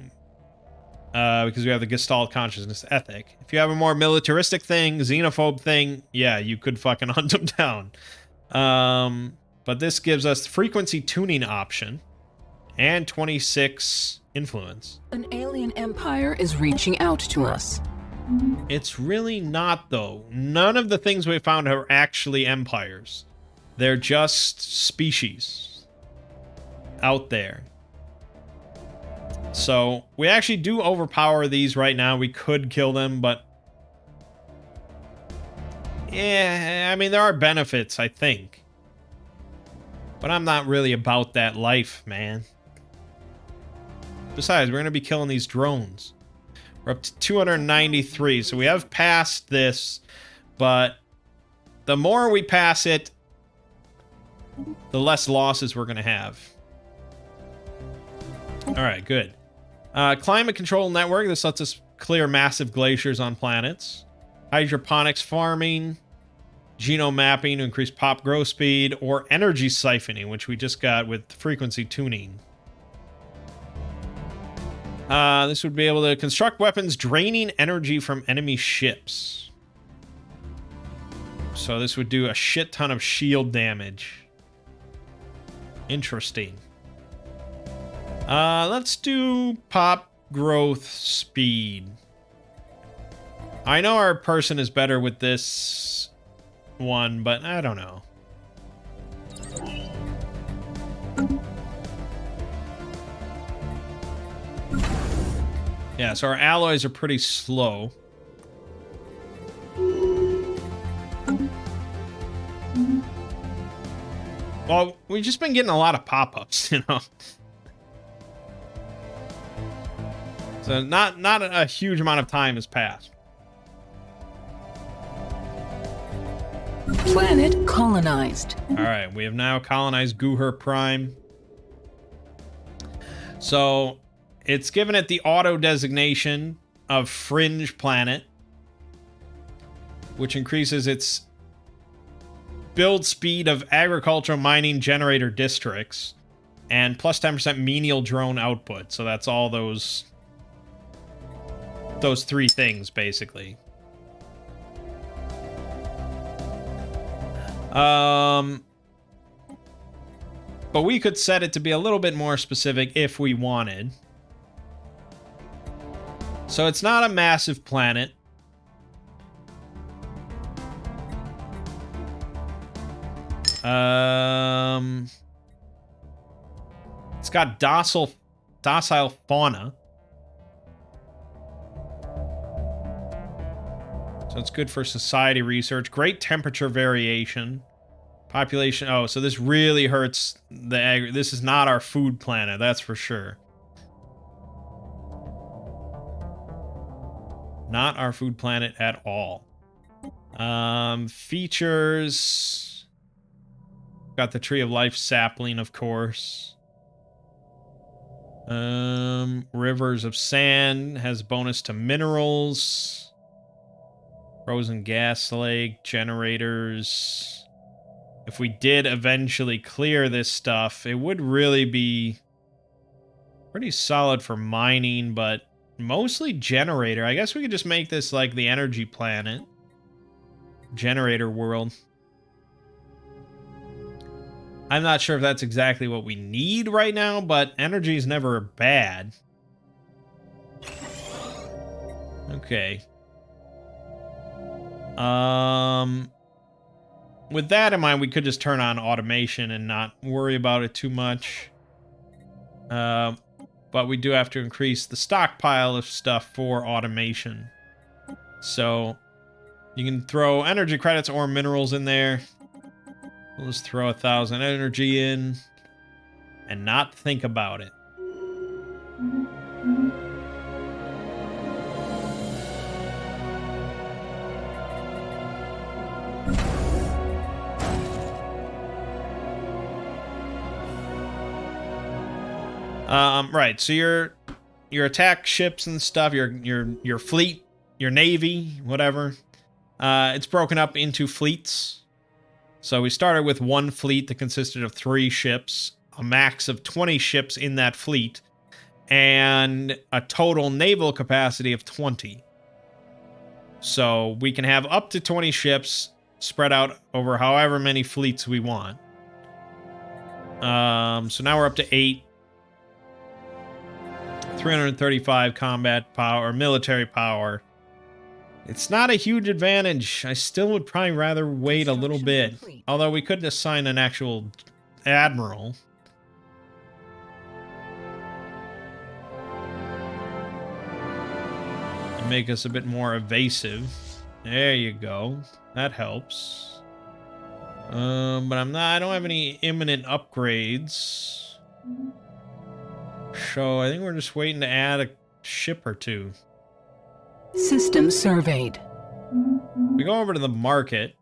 because we have the Gestalt consciousness ethic. If you have a more militaristic thing, xenophobe thing, yeah, you could fucking hunt them down. But this gives us the frequency tuning option and 26 influence. An alien empire is reaching out to us. It's really not, though. None of the things we found are actually empires. They're just species out there. So, we actually do overpower these right now. We could kill them, but... yeah, I mean, there are benefits, I think. But I'm not really about that life, man. Besides, we're going to be killing these drones. We're up to 293, so we have passed this, but the more we pass it, the less losses we're going to have. Alright, good. Climate control network. This lets us clear massive glaciers on planets. Hydroponics farming. Genome mapping to increase pop growth speed. Or energy siphoning, which we just got with frequency tuning. This would be able to construct weapons draining energy from enemy ships. So this would do a shit ton of shield damage. Interesting. Let's do pop growth speed. I know our person is better with this one, but I don't know. Yeah, so our alloys are pretty slow. Well, we've just been getting a lot of pop-ups, you know. So not a huge amount of time has passed. Planet colonized. All right, we have now colonized Guher Prime. So it's given it the auto designation of Fringe Planet, which increases its build speed of agricultural mining generator districts and plus 10% menial drone output. So that's all those three things, basically. But we could set it to be a little bit more specific if we wanted. So it's not a massive planet. It's got docile fauna. So it's good for society research. Great temperature variation. Population. Oh, so this really hurts the this is not our food planet, that's for sure. Not our food planet at all. Features. Got the Tree of Life sapling, of course. Rivers of Sand has bonus to minerals. Frozen gas lake, generators. If we did eventually clear this stuff, it would really be pretty solid for mining, but mostly generator. I guess we could just make this like the energy planet. Generator world. I'm not sure if that's exactly what we need right now, but energy is never bad. Okay. With that in mind, we could just turn on automation and not worry about it too much. But we do have to increase the stockpile of stuff for automation. So you can throw energy credits or minerals in there. We'll just throw 1,000 energy in and not think about it. Right, so your attack ships and stuff, your fleet, your navy, whatever, it's broken up into fleets. So we started with one fleet that consisted of 3 ships, a max of 20 ships in that fleet, and a total naval capacity of 20. So we can have up to 20 ships spread out over however many fleets we want. So now we're up to 8. 335 combat power, or military power. It's not a huge advantage. I still would probably rather wait a little bit. Although we could assign an actual admiral. And make us a bit more evasive. There you go. That helps. But I don't have any imminent upgrades. So I think we're just waiting to add a ship or two. System surveyed. We go over to the market.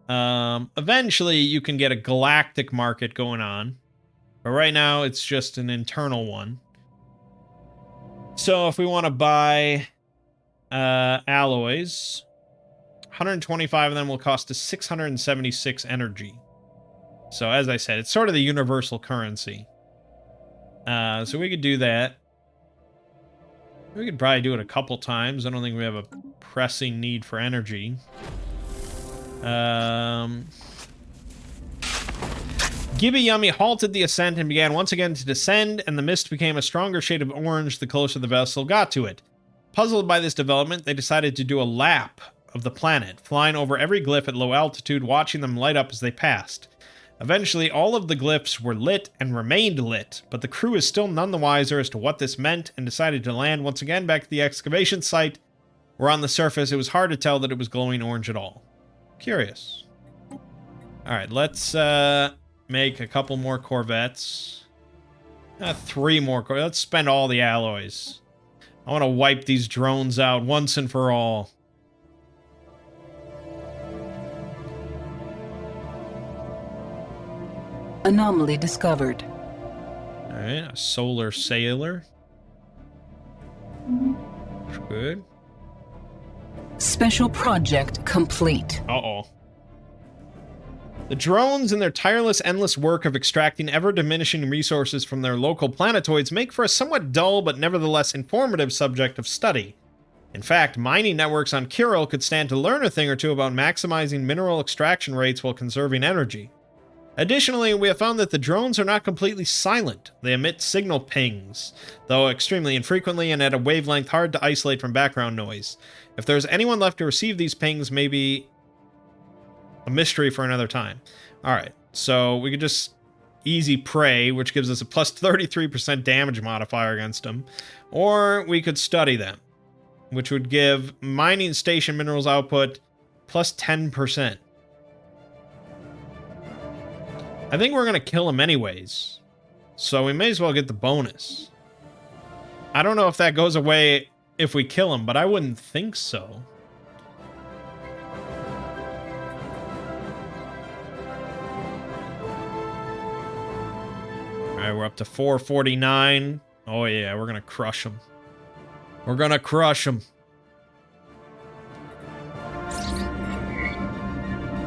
Eventually you can get a galactic market going on. But right now it's just an internal one. So if we want to buy alloys, 125 of them will cost us 676 energy. So as I said, it's sort of the universal currency. So we could do that. We could probably do it a couple times. I don't think we have a pressing need for energy. Gibby Yummy halted the ascent and began once again to descend, and the mist became a stronger shade of orange the closer the vessel got to it. Puzzled by this development, they decided to do a lap of the planet, flying over every glyph at low altitude, watching them light up as they passed. Eventually, all of the glyphs were lit and remained lit, but the crew is still none the wiser as to what this meant and decided to land once again back at the excavation site, where on the surface it was hard to tell that it was glowing orange at all. Curious. Alright, let's make a couple more Corvettes. 3 more Corvettes. Let's spend all the alloys. I want to wipe these drones out once and for all. Anomaly discovered. Alright, a solar sailor. Good. Special project complete. Uh-oh. The drones and their tireless, endless work of extracting ever-diminishing resources from their local planetoids make for a somewhat dull but nevertheless informative subject of study. In fact, mining networks on Kirill could stand to learn a thing or two about maximizing mineral extraction rates while conserving energy. Additionally, we have found that the drones are not completely silent. They emit signal pings, though extremely infrequently and at a wavelength hard to isolate from background noise. If there's anyone left to receive these pings, maybe a mystery for another time. Alright, so we could just easy prey, which gives us a plus 33% damage modifier against them. Or we could study them, which would give mining station minerals output plus 10%. I think we're going to kill him anyways, so we may as well get the bonus. I don't know if that goes away if we kill him, but I wouldn't think so. Alright, we're up to 449. Oh yeah, we're going to crush him. We're going to crush him.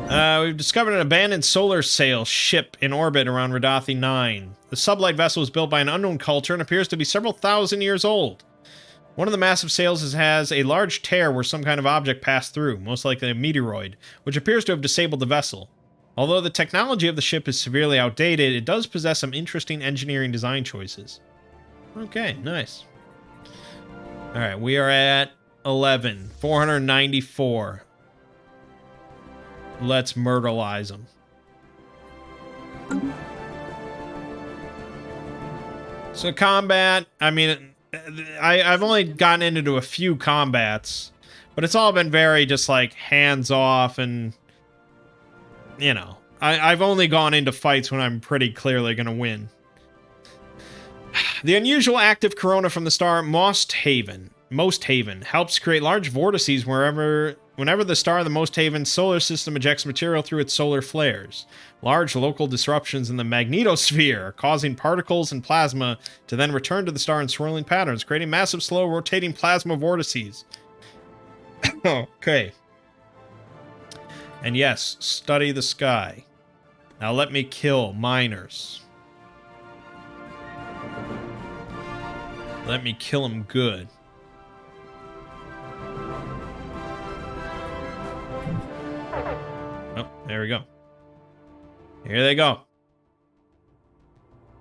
We've discovered an abandoned solar sail ship in orbit around Radathi 9. The sublight vessel was built by an unknown culture and appears to be several thousand years old. One of the massive sails has a large tear where some kind of object passed through, most likely a meteoroid, which appears to have disabled the vessel. Although the technology of the ship is severely outdated, it does possess some interesting engineering design choices. Okay, nice. Alright, we are at 11. 494. Let's myrtleize them. So combat, I mean, I've only gotten into a few combats, but it's all been very just like hands off and, you know, I've only gone into fights when I'm pretty clearly going to win. The unusual active corona from the star Most Haven helps create large vortices whenever the star of the Most Haven solar system ejects material through its solar flares. Large local disruptions in the magnetosphere are causing particles and plasma to then return to the star in swirling patterns, creating massive, slow rotating plasma vortices. Okay. And yes, study the sky. Now let me kill miners. Let me kill them good. Oh, there we go. Here they go.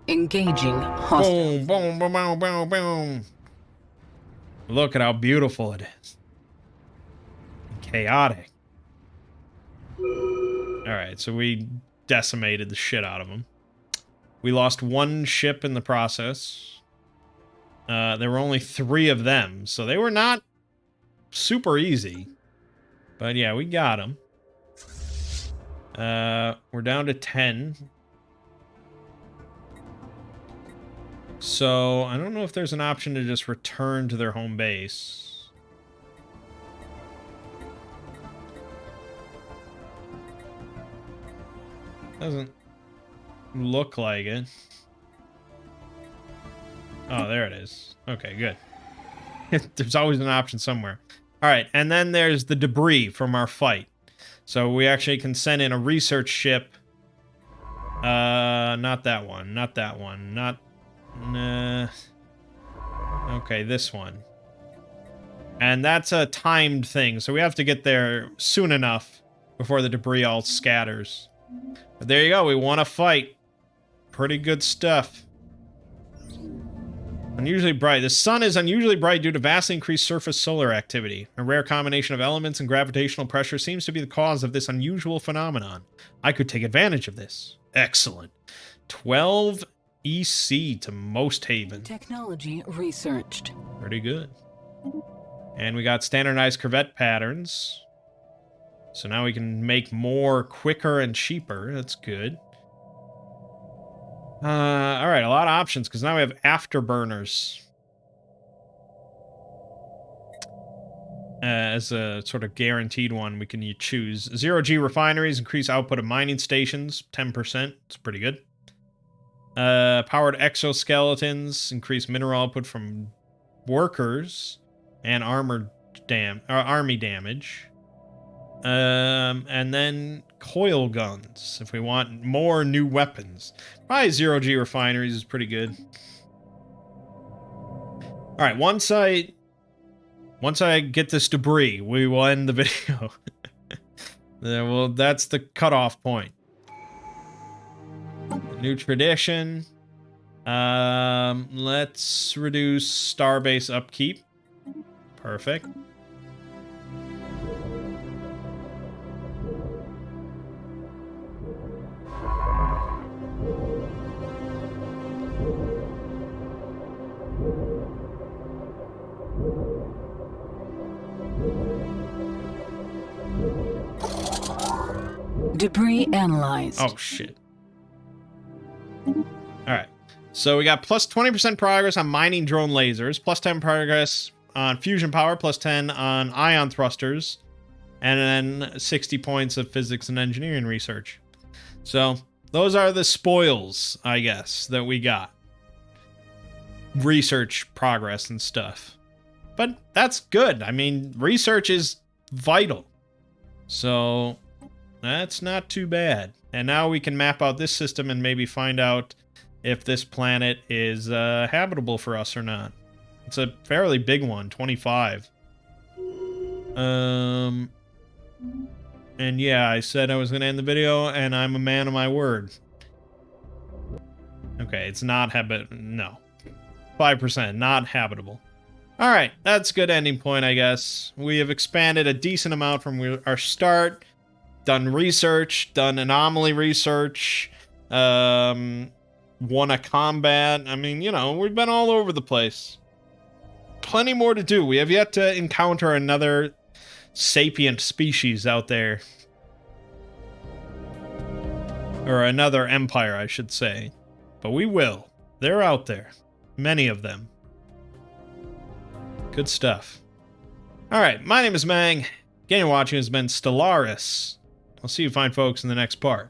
Engaging hostile. Boom, boom, boom, boom, boom, boom. Look at how beautiful it is. chaotic. Alright, so we decimated the shit out of them. We lost one ship in the process. There were only 3 of them, so they were not super easy. But yeah, we got them. We're down to 10. So, I don't know if there's an option to just return to their home base. Doesn't look like it. Oh, there it is. Okay, good. There's always an option somewhere. Alright, and then there's the debris from our fight. So we actually can send in a research ship. Not that one. Not that one. Not... Okay, this one. And that's a timed thing, so we have to get there soon enough before the debris all scatters. But there you go, we won a fight. Pretty good stuff. Unusually bright. The sun is unusually bright due to vastly increased surface solar activity. A rare combination of elements and gravitational pressure seems to be the cause of this unusual phenomenon. I could take advantage of this. Excellent. 12 EC to Most Haven. Technology researched. Pretty good. And we got standardized corvette patterns. So now we can make more quicker and cheaper. That's good. Alright, a lot of options, because now we have afterburners. As a sort of guaranteed one, we can choose. 0G refineries, increase output of mining stations, 10%. It's pretty good. Powered exoskeletons, increase mineral output from workers, and armor army damage. And then coil guns, if we want more new weapons. Probably 0G refineries is pretty good. Alright, once I get this debris, we will end the video. Well, that's the cutoff point. New tradition. Let's reduce starbase upkeep. Perfect. Debris analyzed. Oh, shit. Alright. So we got plus 20% progress on mining drone lasers, plus 10 progress on fusion power, plus 10 on ion thrusters, and then 60 points of physics and engineering research. So those are the spoils, I guess, that we got. Research progress and stuff. But that's good. I mean, research is vital. So that's not too bad. And now we can map out this system and maybe find out if this planet is habitable for us or not. It's a fairly big one, 25. And yeah, I said I was going to end the video, and I'm a man of my word. Okay, it's not no. 5%, not habitable. Alright, that's a good ending point, I guess. We have expanded a decent amount from our start. Done research, done anomaly research, won a combat. I mean, you know, we've been all over the place. Plenty more to do. We have yet to encounter another sapient species out there. Or another empire, I should say. But we will. They're out there. Many of them. Good stuff. Alright, my name is Mangg. Game watching has been Stellaris. I'll see you fine folks in the next part.